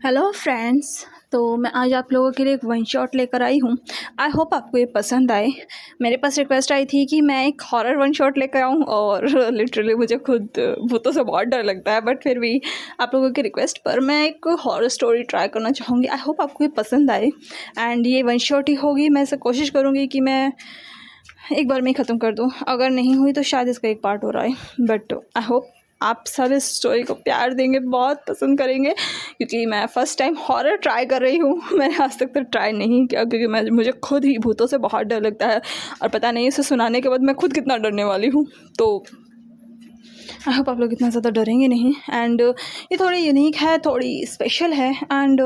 Hello friends. तो मैं आज आप लोगों के लिए एक वन शॉट लेकर आई हूँ। आई होप आपको ये पसंद आए। मेरे पास रिक्वेस्ट आई थी कि मैं एक हॉरर वन शॉट लेकर आऊँ और लिटरली मुझे खुद भूतों से बहुत डर लगता है, बट फिर भी आप लोगों की रिक्वेस्ट पर मैं एक हॉरर स्टोरी ट्राई करना चाहूँगी। आई होप आपको ये पसंद आए एंड ये वन शॉट ही होगी। मैं इसे कोशिश करूँगी कि मैं एक बार में ही ख़त्म कर दूँ। अगर नहीं हुई तो शायद इसका एक पार्ट हो रहा है, बट आई होप आप सब इस स्टोरी को प्यार देंगे, बहुत पसंद करेंगे, क्योंकि मैं फ़र्स्ट टाइम हॉरर ट्राई कर रही हूँ। मैंने आज तक तो ट्राई नहीं किया क्योंकि मुझे खुद ही भूतों से बहुत डर लगता है और पता नहीं इसे सुनाने के बाद मैं खुद कितना डरने वाली हूँ। तो आई होप आप लोग इतना ज़्यादा डरेंगे नहीं। एंड ये थोड़ी यूनिक है, थोड़ी स्पेशल है एंड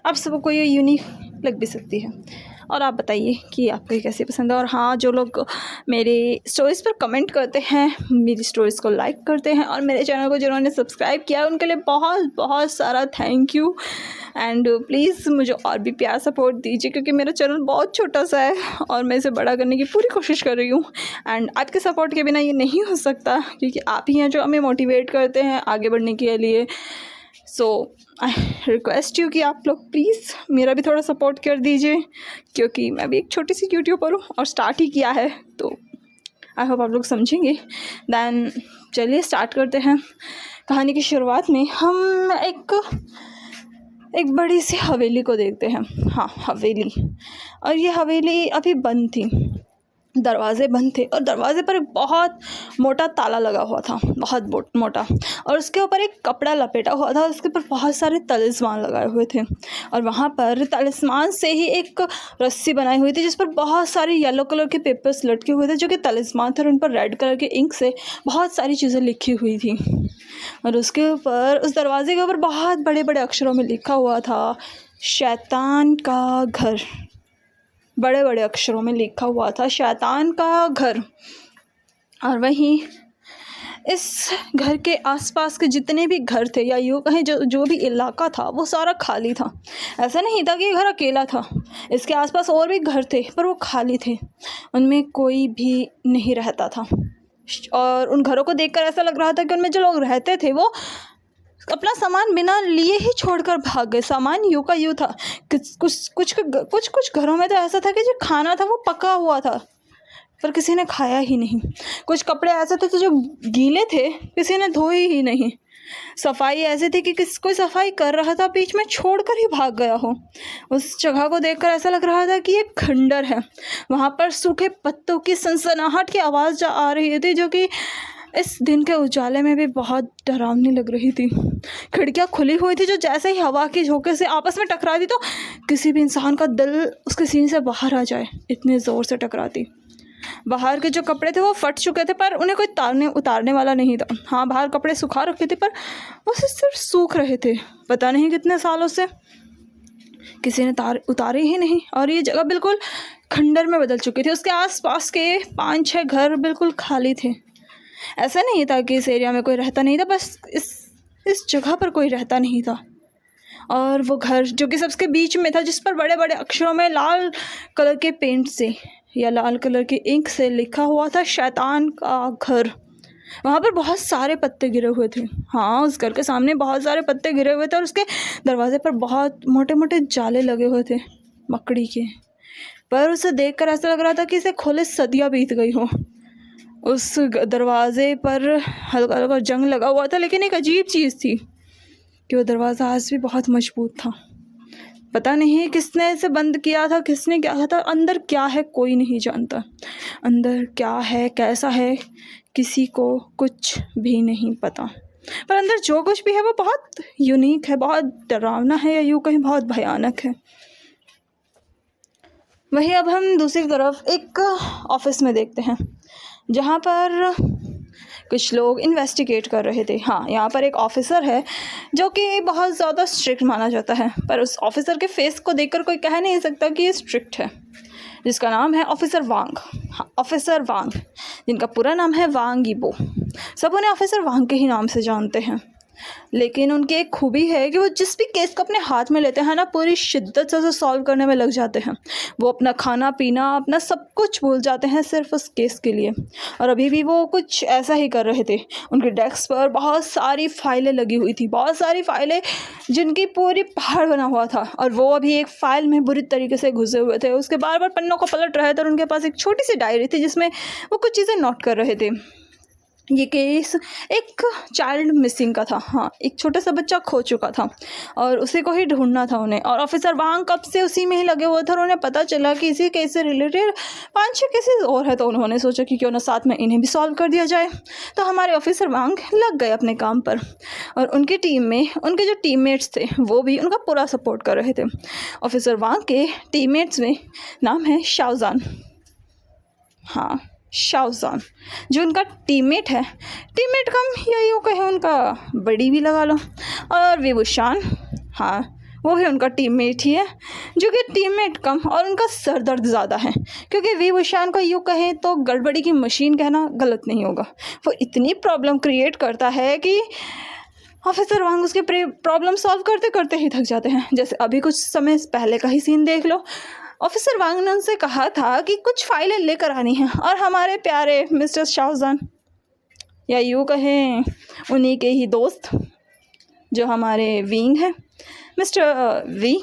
आप सबको ये यूनिक लग भी सकती है। और आप बताइए कि आपको ये कैसे पसंद है। और हाँ, जो लोग मेरे स्टोरीज़ पर कमेंट करते हैं, मेरी स्टोरीज़ को लाइक करते हैं और मेरे चैनल को जिन्होंने सब्सक्राइब किया, उनके लिए बहुत बहुत सारा थैंक यू। एंड प्लीज़ मुझे और भी प्यार सपोर्ट दीजिए, क्योंकि मेरा चैनल बहुत छोटा सा है और मैं इसे बड़ा करने की पूरी कोशिश कर रही हूँ। एंड आपके सपोर्ट के बिना ये नहीं हो सकता, क्योंकि आप ही हैं जो हमें मोटिवेट करते हैं आगे बढ़ने के लिए। सो आई रिक्वेस्ट यू कि आप लोग प्लीज़ मेरा भी थोड़ा सपोर्ट कर दीजिए, क्योंकि मैं भी एक छोटी सी यूट्यूबर हूँ और स्टार्ट ही किया है। तो आई होप आप लोग समझेंगे। दैन चलिए स्टार्ट करते हैं। कहानी की शुरुआत में हम एक बड़ी सी हवेली को देखते हैं। हाँ, हवेली। और ये हवेली अभी बंद थी, दरवाजे बंद थे और दरवाजे पर एक बहुत मोटा ताला लगा हुआ था, बहुत मोटा। और उसके ऊपर एक कपड़ा लपेटा हुआ था, उसके ऊपर बहुत सारे तलिस्मान लगाए हुए थे। और वहाँ पर तलिस्मान से ही एक रस्सी बनाई हुई थी जिस पर बहुत सारे येलो कलर के पेपर्स लटके हुए थे, जो कि तलिस्मान थे, और उन पर रेड कलर के इंक से बहुत सारी चीज़ें लिखी हुई थी। और उसके ऊपर, उस दरवाजे के ऊपर बहुत बड़े बड़े अक्षरों में लिखा हुआ था, शैतान का घर। बड़े बड़े अक्षरों में लिखा हुआ था, शैतान का घर। और वहीं इस घर के आसपास के जितने भी घर थे, या यूँ कहें जो भी इलाका था, वो सारा खाली था। ऐसा नहीं था कि ये घर अकेला था, इसके आसपास और भी घर थे, पर वो खाली थे, उनमें कोई भी नहीं रहता था। और उन घरों को देखकर ऐसा लग रहा था कि उनमें जो लोग रहते थे वो अपना सामान बिना लिए ही छोड़कर भाग गए। सामान यूं का यूं था। कुछ घरों में तो ऐसा था कि जो खाना था वो पका हुआ था पर किसी ने खाया ही नहीं। कुछ कपड़े ऐसे थे जो गीले थे, किसी ने धोए ही नहीं। सफाई ऐसी थी कि कोई सफाई कर रहा था, बीच में छोड़कर ही भाग गया हो। उस जगह को देखकर ऐसा लग रहा था कि ये खंडर है। वहाँ पर सूखे पत्तों की सनसनाहट की आवाज़ आ रही थी, जो कि इस दिन के उजाले में भी बहुत डरावनी लग रही थी। खिड़कियाँ खुली हुई थी, जो जैसे ही हवा के झोंके से आपस में टकराती तो किसी भी इंसान का दिल उसके सीने से बाहर आ जाए, इतने ज़ोर से टकराती। बाहर के जो कपड़े थे वो फट चुके थे, पर उन्हें कोई उतारने वाला नहीं था। हाँ, बाहर कपड़े सुखा रखे थे, पर वो सिर्फ सूख रहे थे। पता नहीं कितने सालों से किसी ने उतारे ही नहीं। और ये जगह बिल्कुल खंडर में बदल चुकी थी। उसके आसपास के 5-6 घर बिल्कुल खाली थे। ऐसा नहीं था कि इस एरिया में कोई रहता नहीं था, बस इस जगह पर कोई रहता नहीं था। और वो घर जो कि सबसे बीच में था, जिस पर बड़े बड़े अक्षरों में लाल कलर के पेंट से या लाल कलर के इंक से लिखा हुआ था, शैतान का घर। वहाँ पर बहुत सारे पत्ते गिरे हुए थे। हाँ, उस घर के सामने बहुत सारे पत्ते गिरे हुए थे और उसके दरवाजे पर बहुत मोटे मोटे जाले लगे हुए थे मकड़ी के। पर उसे देखकर ऐसा लग रहा था कि इसे खोले सदियाँ बीत गई हो। उस दरवाजे पर हल्का हल्का जंग लगा हुआ था, लेकिन एक अजीब चीज़ थी कि वो दरवाज़ा आज भी बहुत मजबूत था। पता नहीं किसने इसे बंद किया था, किसने क्या था। अंदर क्या है कोई नहीं जानता। अंदर क्या है, कैसा है, किसी को कुछ भी नहीं पता। पर अंदर जो कुछ भी है वो बहुत यूनिक है, बहुत डरावना है, या यूँ कहीं बहुत भयानक है। वहीं अब हम दूसरी तरफ एक ऑफिस में देखते हैं, जहाँ पर कुछ लोग इन्वेस्टिगेट कर रहे थे। हाँ, यहाँ पर एक ऑफिसर है जो कि बहुत ज़्यादा स्ट्रिक्ट माना जाता है, पर उस ऑफिसर के फेस को देखकर कोई कह नहीं सकता कि ये स्ट्रिक्ट है, जिसका नाम है ऑफिसर वांग। हाँ, ऑफिसर वांग, जिनका पूरा नाम है वांग यीबो। सब उन्हें ऑफिसर वांग के ही नाम से जानते हैं। लेकिन उनकी एक खूबी है कि वो जिस भी केस को अपने हाथ में लेते हैं ना, पूरी शिद्दत से उसे सॉल्व करने में लग जाते हैं। वो अपना खाना पीना, अपना सब कुछ भूल जाते हैं सिर्फ उस केस के लिए। और अभी भी वो कुछ ऐसा ही कर रहे थे। उनके डेस्क पर बहुत सारी फाइलें लगी हुई थी, बहुत सारी फाइलें जिनकी पूरी पहाड़ बना हुआ था, और वो अभी एक फ़ाइल में बुरी तरीके से घुसे हुए थे। उसके बार बार पन्नों को पलट रहे थे और उनके पास एक छोटी सी डायरी थी जिसमें वो कुछ चीज़ें नोट कर रहे थे। ये केस एक चाइल्ड मिसिंग का था। हाँ, एक छोटा सा बच्चा खो चुका था और उसी को ही ढूंढना था उन्हें। और ऑफिसर वांग कब से उसी में ही लगे हुए थे और उन्हें पता चला कि इसी केस से रिलेटेड 5-6 केसेस और है, तो उन्होंने सोचा कि क्यों ना साथ में इन्हें भी सॉल्व कर दिया जाए। तो हमारे ऑफिसर वांग लग गए अपने काम पर, और उनकी टीम में उनके जो टीममेट्स थे वो भी उनका पूरा सपोर्ट कर रहे थे। ऑफिसर वांग के टीममेट्स में नाम है शाओजान। हाँ, शाओजान जो उनका टीममेट है, टीममेट कम या यूँ कहें उनका बड़ी भी लगा लो। और विभूषण, हाँ, वो भी उनका टीममेट ही है, जो कि टीममेट कम और उनका सर दर्द ज़्यादा है, क्योंकि विभूषण को यूँ कहें तो गड़बड़ी की मशीन कहना गलत नहीं होगा। वो इतनी प्रॉब्लम क्रिएट करता है कि ऑफिसर वांग उसके प्रॉब्लम सॉल्व करते करते ही थक जाते हैं। जैसे अभी कुछ समय पहले का ही सीन देख लो। ऑफिसर वांग ने उनसे कहा था कि कुछ फाइलें लेकर आनी हैं, और हमारे प्यारे मिस्टर शाओजान, या यूँ कहें उन्हीं के ही दोस्त जो हमारे विंग हैं, मिस्टर वी,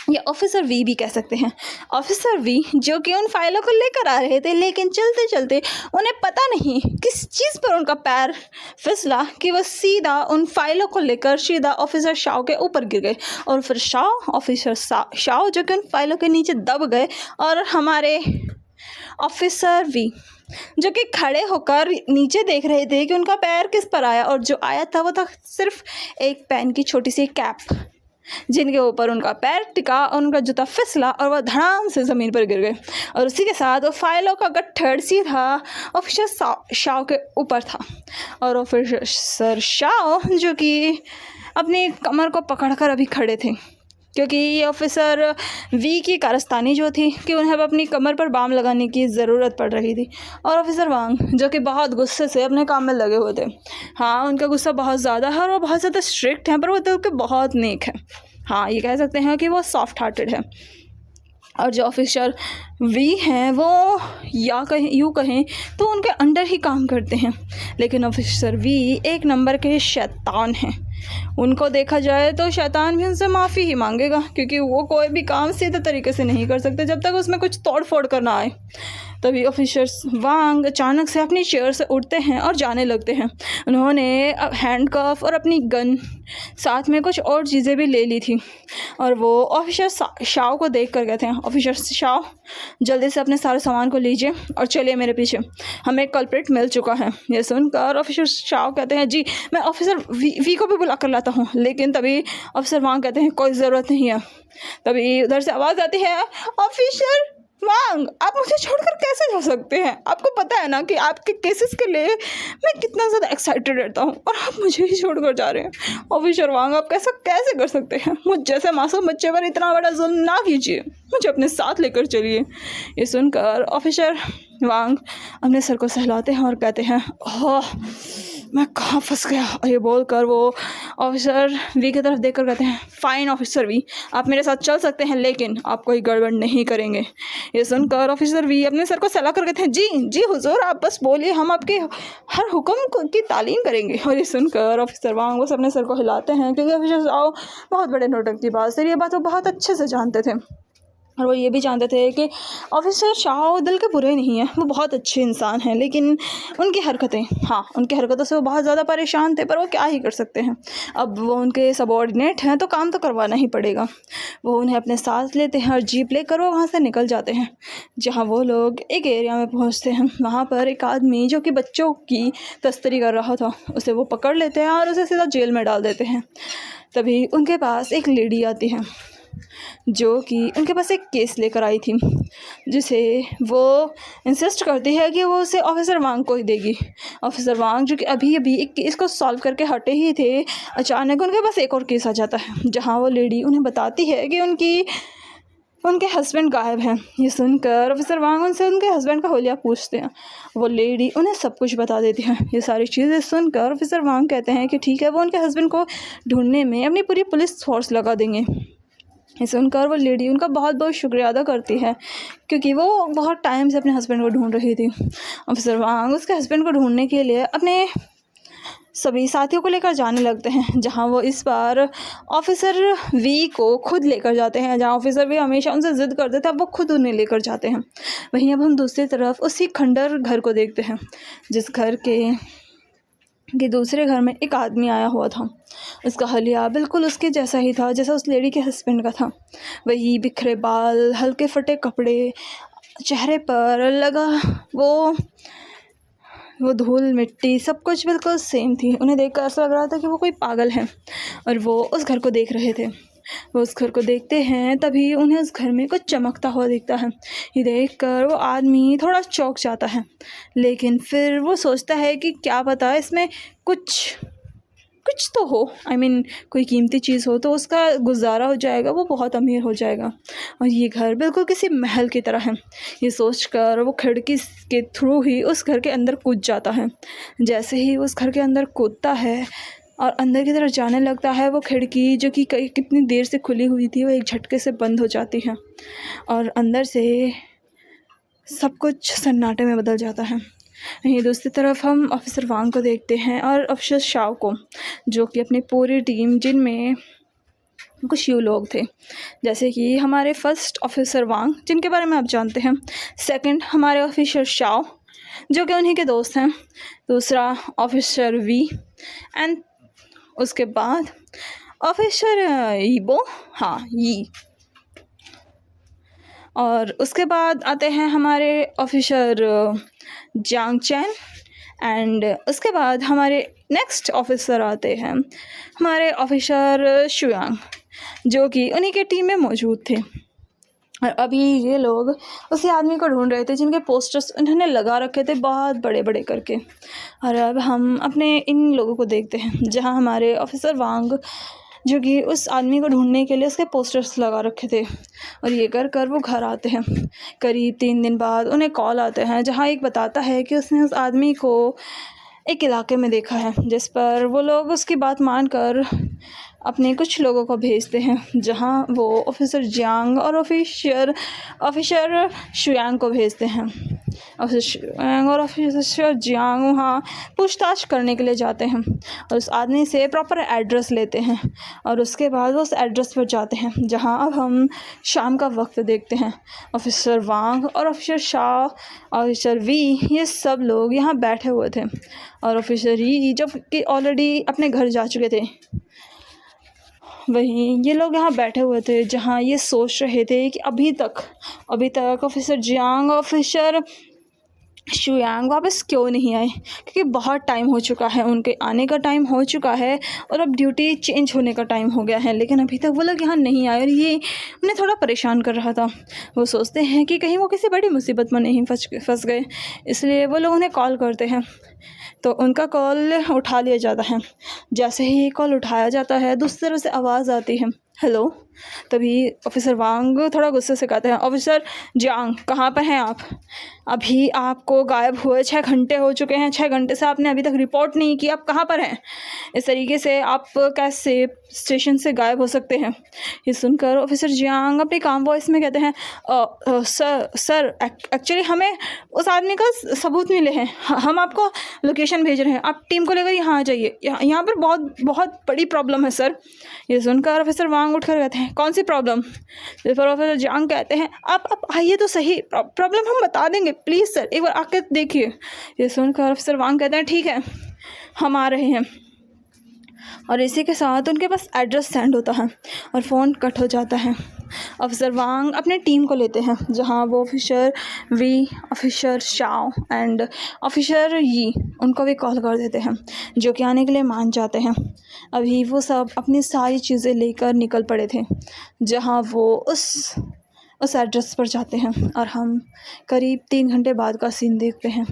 या ऑफिसर वी भी कह सकते हैं, ऑफिसर वी, जो कि उन फाइलों को लेकर आ रहे थे, लेकिन चलते चलते उन्हें पता नहीं किस चीज़ पर उनका पैर फिसला कि वो सीधा उन फाइलों को लेकर सीधा ऑफिसर शाओ के ऊपर गिर गए। और फिर ऑफिसर शाओ जो कि उन फाइलों के नीचे दब गए, और हमारे ऑफिसर वी जो कि खड़े होकर नीचे देख रहे थे कि उनका पैर किस पर आया, और जो आया था वो था सिर्फ एक पेन की छोटी सी कैप, जिनके ऊपर उनका पैर टिका और उनका जूता फिसला और वह धड़ाम से ज़मीन पर गिर गए। और उसी के साथ वो फाइलों का गट्ठर सीधा ऑफिसर शाओ के ऊपर था। और ऑफिसर शाओ जो कि अपनी कमर को पकड़कर अभी खड़े थे, क्योंकि ये ऑफिसर वी की कारस्तानी जो थी कि उन्हें अब अपनी कमर पर बाम लगाने की ज़रूरत पड़ रही थी। और ऑफिसर वांग जो कि बहुत गुस्से से अपने काम में लगे हुए थे। हाँ, उनका गुस्सा बहुत ज़्यादा है और वो बहुत ज़्यादा स्ट्रिक्ट हैं, पर वो दिल के बहुत नेक है। हाँ, ये कह सकते हैं कि वो सॉफ्ट हार्टेड है। और जो ऑफिसर वी हैं वो या कहें यूँ कहें तो उनके अंडर ही काम करते हैं, लेकिन ऑफिसर वी एक नंबर के शैतान हैं। उनको देखा जाए तो शैतान भी उनसे माफ़ी ही मांगेगा, क्योंकि वो कोई भी काम सीधे तरीके से नहीं कर सकते जब तक उसमें कुछ तोड़ फोड़ करना आए। तभी ऑफिसर वांग अचानक से अपनी चेयर से उठते हैं और जाने लगते हैं। उन्होंने हैंडकफ और अपनी गन, साथ में कुछ और चीज़ें भी ले ली थी, और वो ऑफिसर शाओ को देख कर कहते हैं, ऑफिसर शाओ, जल्दी से अपने सारे सामान को लीजिए और चलिए मेरे पीछे, हमें एक कल्प्रिट मिल चुका है। ये सुनकर ऑफिसर शाओ कहते हैं, जी मैं ऑफिसर वी को भी बुला कर लाता हूँ। लेकिन तभी ऑफिसर वांग कहते हैं, कोई ज़रूरत नहीं है। तभी उधर से आवाज़ आती है, ऑफिसर वांग, आप मुझे छोड़कर कैसे जा सकते हैं? आपको पता है ना कि आपके केसेस के लिए मैं कितना ज़्यादा एक्साइटेड रहता हूँ, और आप मुझे ही छोड़कर जा रहे हैं। ऑफिसर वांग, आप कैसे कर सकते हैं? मुझ जैसे मासूम बच्चे पर इतना बड़ा जुल्म ना कीजिए, मुझे अपने साथ लेकर चलिए। ये सुनकर ऑफिसर वांग अपने सर को सहलाते हैं और कहते हैं, ओह मैं कहाँ फंस गया। और ये बोलकर वो ऑफिसर वी की तरफ देखकर कहते हैं, फाइन ऑफिसर वी, आप मेरे साथ चल सकते हैं, लेकिन आप कोई गड़बड़ नहीं करेंगे। ये सुनकर ऑफिसर वी अपने सर को सहला कर कहते हैं, जी जी हुजूर, आप बस बोलिए, हम आपके हर हुक्म की तालीम करेंगे। और ये सुनकर ऑफिसर वांग बस अपने सर को हिलाते हैं, क्योंकि ऑफिसर आओ बहुत बड़े नौटंकी बाज थे, ये बात वो बहुत अच्छे से जानते थे। और वो ये भी जानते थे कि ऑफिसर शाओ दिल के बुरे नहीं हैं, वो बहुत अच्छे इंसान हैं, लेकिन उनकी हरकतों से वो बहुत ज़्यादा परेशान थे, पर वो क्या ही कर सकते हैं। अब वो उनके सबॉर्डिनेट हैं तो काम तो करवाना ही पड़ेगा। वो उन्हें अपने साथ लेते हैं और जीप लेकर वो वहाँ से निकल जाते हैं। जहाँ वो लोग एक एरिया में पहुँचते हैं, वहाँ पर एक आदमी जो कि बच्चों की तस्करी कर रहा था, उसे वो पकड़ लेते हैं और उसे सीधा जेल में डाल देते हैं। तभी उनके पास एक लेडी आती है जो कि उनके पास एक केस लेकर आई थी, जिसे वो इंसिस्ट करती है कि वो उसे ऑफिसर वांग को ही देगी। ऑफिसर वांग जो कि अभी एक केस को सॉल्व करके हटे ही थे, अचानक उनके पास एक और केस आ जाता है, जहां वो लेडी उन्हें बताती है कि उनकी उनके हस्बैंड गायब हैं। ये सुनकर ऑफिसर वांग उनसे उनके हस्बैंड का हुलिया पूछते हैं। वो लेडी उन्हें सब कुछ बता देती है। ये सारी चीज़ें सुनकर ऑफिसर वांग कहते हैं कि ठीक है, वो उनके हस्बैंड को ढूंढने में अपनी पूरी पुलिस फोर्स लगा देंगे। ये सुनकर वो लेडी उनका बहुत बहुत शुक्रिया अदा करती है, क्योंकि वो बहुत टाइम से अपने हस्बैंड को ढूंढ रही थी। ऑफिसर वांग उसके हस्बैंड को ढूंढने के लिए अपने सभी साथियों को लेकर जाने लगते हैं, जहां वो इस बार ऑफिसर वी को खुद लेकर जाते हैं। जहां ऑफिसर वी हमेशा उनसे ज़िद करते थे, अब वो खुद उन्हें लेकर जाते हैं। वहीं अब हम दूसरी तरफ उसी खंडर घर को देखते हैं, जिस घर के दूसरे घर में एक आदमी आया हुआ था। उसका हलिया बिल्कुल उसके जैसा ही था जैसा उस लेडी के हस्बैंड का था। वही बिखरे बाल, हल्के फटे कपड़े, चेहरे पर लगा वो धूल मिट्टी, सब कुछ बिल्कुल सेम थी। उन्हें देखकर ऐसा लग रहा था कि वो कोई पागल है, और वो उस घर को देख रहे थे। वो उस घर को देखते हैं, तभी उन्हें उस घर में कुछ चमकता हुआ दिखता है। ये देखकर वो आदमी थोड़ा चौंक जाता है, लेकिन फिर वो सोचता है कि क्या पता इसमें कुछ तो हो, कोई कीमती चीज़ हो तो उसका गुजारा हो जाएगा, वो बहुत अमीर हो जाएगा। और ये घर बिल्कुल किसी महल की तरह है। ये सोचकर वो खिड़की के थ्रू ही उस घर के अंदर कूद जाता है। जैसे ही उस घर के अंदर कूदता है और अंदर की तरफ जाने लगता है, वो खिड़की जो कि कितनी देर से खुली हुई थी, वो एक झटके से बंद हो जाती है और अंदर से सब कुछ सन्नाटे में बदल जाता है। वहीं दूसरी तरफ हम ऑफिसर वांग को देखते हैं और ऑफिसर शाओ को, जो कि अपनी पूरी टीम, जिनमें कुछ यूँ लोग थे जैसे कि हमारे फर्स्ट ऑफिसर वांग, जिनके बारे में आप जानते हैं। सेकंड हमारे ऑफिसर शाओ, जो कि उन्हीं के दोस्त हैं। दूसरा ऑफिसर वी, एंड उसके बाद ऑफिसर ईबो, यी। और उसके बाद आते हैं हमारे ऑफिसर जांग चैन, एंड उसके बाद हमारे नेक्स्ट ऑफिसर आते हैं हमारे ऑफिसर शुयांग, जो कि उन्हीं के टीम में मौजूद थे। और अभी ये लोग उसी आदमी को ढूंढ रहे थे जिनके पोस्टर्स उन्होंने लगा रखे थे बहुत बड़े बड़े करके। और अब हम अपने इन लोगों को देखते हैं, जहां हमारे ऑफिसर वांग, जो कि उस आदमी को ढूंढने के लिए उसके पोस्टर्स लगा रखे थे, और ये कर वो घर आते हैं। करीब 3 दिन बाद उन्हें कॉल आते हैं, जहां एक बताता है कि उसने उस आदमी को एक इलाके में देखा है, जिस पर वो लोग उसकी बात मानकर अपने कुछ लोगों को भेजते हैं, जहां वो ऑफिसर जियांग और ऑफिसर शुयांग को भेजते हैं। ऑफिसर शुयांग और ऑफिसर जियांग वहाँ पूछताछ करने के लिए जाते हैं और उस आदमी से प्रॉपर एड्रेस लेते हैं, और उसके बाद वो उस एड्रेस पर जाते हैं, जहां अब हम शाम का वक्त देखते हैं। ऑफिसर वांग और ऑफिसर शाह, ऑफिसर वी, ये सब लोग यहाँ बैठे हुए थे, और ऑफिसर ई जो कि ऑलरेडी अपने घर जा चुके थे, वहीं ये लोग यहाँ बैठे हुए थे, जहाँ ये सोच रहे थे कि अभी तक ऑफिसर जियांग, ऑफिसर शुयांग वापस क्यों नहीं आए, क्योंकि बहुत टाइम हो चुका है, उनके आने का टाइम हो चुका है और अब ड्यूटी चेंज होने का टाइम हो गया है, लेकिन अभी तक वो लोग यहाँ नहीं आए, और ये उन्हें थोड़ा परेशान कर रहा था। वो सोचते हैं कि कहीं वो किसी बड़ी मुसीबत में नहीं फंस गए, इसलिए वो लोग उन्हें कॉल करते हैं, तो उनका कॉल उठा लिया जाता है। जैसे ही कॉल उठाया जाता है, दूसरी तरफ से आवाज़ आती है, हेलो। तभी ऑफिसर वांग थोड़ा गुस्से से कहते हैं, ऑफिसर जियांग, कहाँ पर हैं आप? अभी आपको गायब हुए 6 घंटे हो चुके हैं, 6 घंटे से आपने अभी तक रिपोर्ट नहीं की, आप कहाँ पर हैं? इस तरीके से आप कैसे स्टेशन से गायब हो सकते हैं? ये सुनकर ऑफिसर जियांग अपनी काम वॉइस में कहते हैं, सर एक्चुअली हमें उस आदमी का सबूत मिले हैं, हम आपको लोकेशन भेज रहे हैं, आप टीम को लेकर यहाँ आ जाइए, यहाँ पर बहुत बड़ी प्रॉब्लम है सर। ये सुनकर ऑफिसर वांग उठकर कहते हैं, कौन सी प्रॉब्लम? जिस पर ऑफिसर जियांग कहते हैं, आप आइए तो सही, प्रॉब्लम हम बता देंगे, प्लीज़ सर एक बार आके देखिए। ये सुनकर ऑफिसर वांग कहते हैं, ठीक है हम आ रहे हैं। और इसी के साथ उनके पास एड्रेस सेंड होता है और फ़ोन कट हो जाता है। ऑफिसर वांग अपने टीम को लेते हैं, जहां वो officer Wei, officer Shao and officer Yi, उनको भी कॉल कर देते हैं, जो कि आने के लिए मान जाते हैं। अभी वो सब अपनी सारी चीज़ें लेकर निकल पड़े थे, जहां वो उस एड्रेस पर जाते हैं, और हम करीब 3 घंटे बाद का सीन देखते हैं।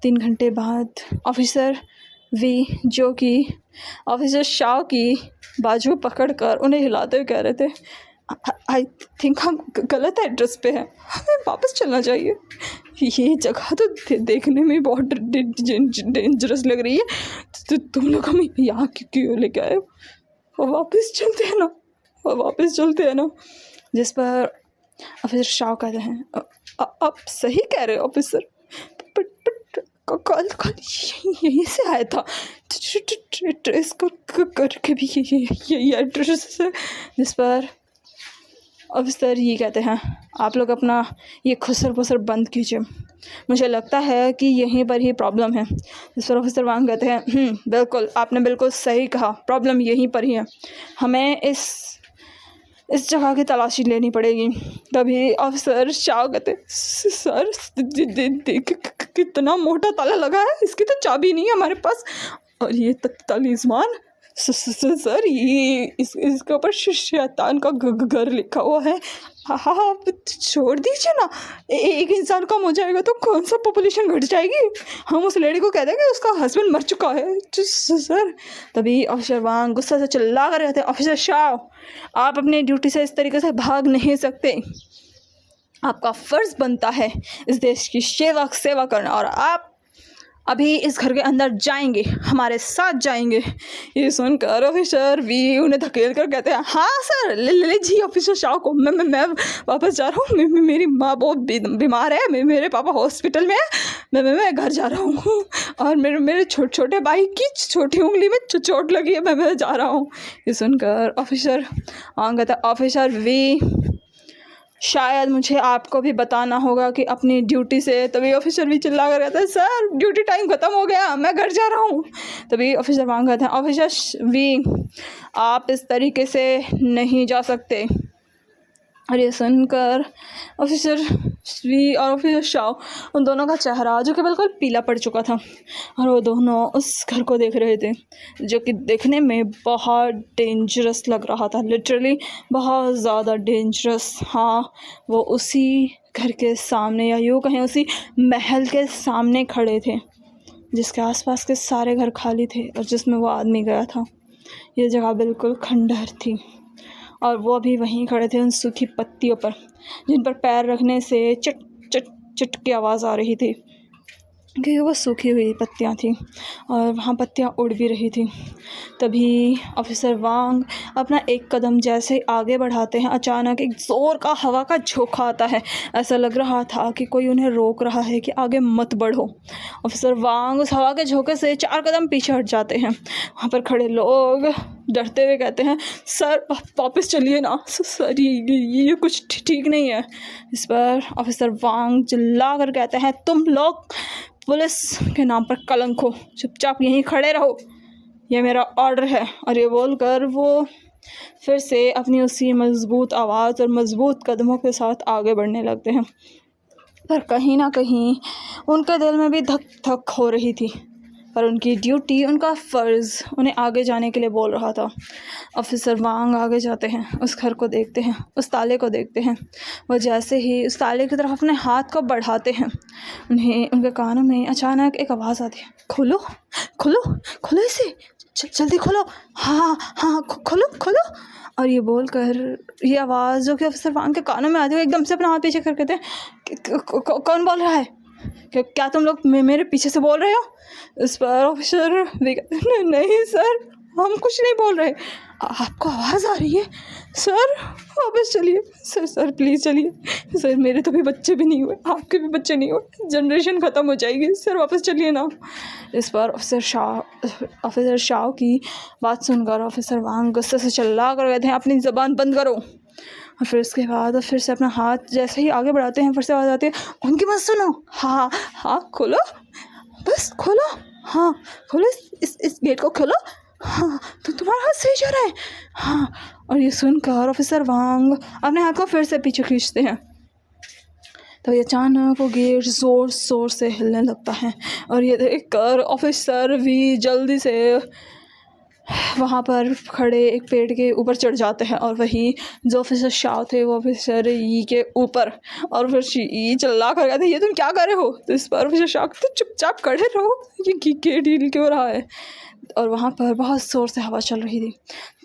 3 घंटे बाद ऑफिसर वी, जो कि ऑफिसर शाह की बाजू पकड़कर उन्हें हिलाते हुए कह रहे थे, आई थिंक हम गलत एड्रेस पे हैं, हमें वापस चलना चाहिए। ये जगह तो देखने में बहुत डेंजरस लग रही है, तो तुम लोग हमें यहाँ क्यों लेके आए हो? वापस चलते हैं ना, वापस चलते हैं ना। जिस पर ऑफिसर शाह कहते हैं, आप सही कह रहे हो ऑफिसर, बट कल यहीं से आया था, ट्रेस करके भी यही एड्रेस है। जिस पर ऑफिसर ये कहते हैं, आप लोग अपना ये खुसर पुसर बंद कीजिए, मुझे लगता है कि यहीं पर ही प्रॉब्लम है। जिस पर ऑफिसर वांग कहते हैं, बिल्कुल, आपने बिल्कुल सही कहा, प्रॉब्लम यहीं पर ही है, हमें इस जगह की तलाशी लेनी पड़ेगी। तभी ऑफिसर शाह कहते, सर कितना मोटा ताला लगा है, इसकी तो चाबी नहीं है हमारे पास, और ये तलीस्मान सर, ये इसके ऊपर शैतान का घर लिखा हुआ है। हाँ, आप छोड़ दीजिए ना, एक इंसान कम हो जाएगा तो कौन सा पॉपुलेशन घट जाएगी। हम उस लेडी को कह देंगे कि उसका हस्बैंड मर चुका है सर। तभी ऑफिसर वांग गुस्सा से चिल्ला कर रहते हैं, ऑफिसर शाह, आप अपनी ड्यूटी से इस तरीके से भाग नहीं सकते, आपका फ़र्ज़ बनता है इस देश की सेवा करना, और आप अभी इस घर के अंदर जाएंगे, हमारे साथ जाएंगे। ये सुनकर ऑफिसर वी उन्हें धकेल कर कहते हैं, हाँ सर, ले जी ऑफिसर शाह को, मैं वापस जा रहा हूँ, मेरी माँ बहुत बीमार है, मेरे पापा हॉस्पिटल में है, मैं घर जा रहा हूँ, और मेरे छोटे भाई की छोटी उंगली में चोट लगी है, मैं जा रहा हूँ। ये सुनकर ऑफिसर कहता है, ऑफिसर वी, शायद मुझे आपको भी बताना होगा कि अपनी ड्यूटी से। तभी ऑफिसर भी चिल्ला कर कहता है, सर ड्यूटी टाइम ख़त्म हो गया, मैं घर जा रहा हूँ। तभी ऑफिसर वांग कहते हैं, ऑफिसर वी, आप इस तरीके से नहीं जा सकते। और ये सुनकर ऑफिसर वी और ऑफिसर शाह, उन दोनों का चेहरा जो कि बिल्कुल पीला पड़ चुका था, और वो दोनों उस घर को देख रहे थे जो कि देखने में बहुत डेंजरस लग रहा था, लिटरली बहुत ज़्यादा डेंजरस। हाँ, वो उसी घर के सामने, या यूँ कहें उसी महल के सामने खड़े थे जिसके आसपास के सारे घर खाली थे और जिसमें वो आदमी गया था। ये जगह बिल्कुल खंडहर थी, और वो भी वहीं खड़े थे उन सूखी पत्तियों पर, जिन पर पैर रखने से चट चट चट की आवाज़ आ रही थी, क्योंकि वो सूखी हुई पत्तियां थी और वहाँ पत्तियां उड़ भी रही थी। तभी ऑफिसर वांग अपना एक कदम जैसे ही आगे बढ़ाते हैं, अचानक एक ज़ोर का हवा का झोंका आता है। ऐसा लग रहा था कि कोई उन्हें रोक रहा है कि आगे मत बढ़ो। ऑफिसर वांग उस हवा के झोंके से 4 कदम पीछे हट जाते हैं। वहाँ पर खड़े लोग डरते हुए कहते हैं, सर वापस चलिए ना सर, ये कुछ ठीक नहीं है। इस पर ऑफिसर वांग चिल्ला कर कहते हैं, तुम लोग पुलिस के नाम पर कलंक हो, चुपचाप यहीं खड़े रहो, ये मेरा ऑर्डर है। और ये बोलकर वो फिर से अपनी उसी मज़बूत आवाज़ और मज़बूत कदमों के साथ आगे बढ़ने लगते हैं। पर कहीं ना कहीं उनके दिल में भी धक धक हो रही थी, पर उनकी ड्यूटी, उनका फ़र्ज़ उन्हें आगे जाने के लिए बोल रहा था। ऑफिसर वांग आगे जाते हैं, उस घर को देखते हैं, उस ताले को देखते हैं। वो जैसे ही उस ताले की तरफ अपने हाथ को बढ़ाते हैं, उनके कानों में अचानक एक आवाज़ आती है, खोलो खोलो खोलो इसे, जल्दी खोलो, हाँ हाँ खोलो खोलो। और ये बोलकर, ये आवाज़ जो कि ऑफिसर वांग के कानों में आती है, एकदम से अपना हाथ पीछे कर कहते हैं, कौन बोल रहा है? क्या तुम लोग मेरे पीछे से बोल रहे हो? इस पर ऑफिसर नहीं सर, हम कुछ नहीं बोल रहे, आपको आवाज़ आ रही है। सर वापस चलिए, सर प्लीज़ चलिए सर, मेरे तो भी बच्चे भी नहीं हुए, आपके भी बच्चे नहीं हुए, जनरेशन ख़त्म हो जाएगी, सर वापस चलिए ना। इस पर ऑफिसर शाह की बात सुनकर ऑफिसर वांग गुस्से से चिल्ला कर कहते हैं, अपनी ज़बान बंद करो। और फिर उसके बाद फिर से अपना हाथ जैसे ही आगे बढ़ाते हैं, फिर से आवाज़ आती है, उनकी बात सुनो, हाँ हाँ खोलो, बस खोलो, हाँ खोलो, इस गेट को खोलो, हाँ तो तुम्हारा हाथ सही जा रहा है, हाँ। और ये सुनकर ऑफिसर वांग अपने हाथ को फिर से पीछे खींचते हैं, तो ये अचानक वो गेट ज़ोर ज़ोर से हिलने लगता है। और ये देखकर ऑफिसर भी जल्दी से वहाँ पर खड़े एक पेड़ के ऊपर चढ़ जाते हैं, और वही जो ऑफिसर शाह थे वो ऑफिसर ई के ऊपर, और फिर ई चिल्ला कर कहते, ये तुम क्या कर रहे हो? तो इस पर ऑफिसर शाह तो चुपचाप खड़े रहो, ये गेट हिल क्यों रहा है? और वहाँ पर बहुत ज़ोर से हवा चल रही थी।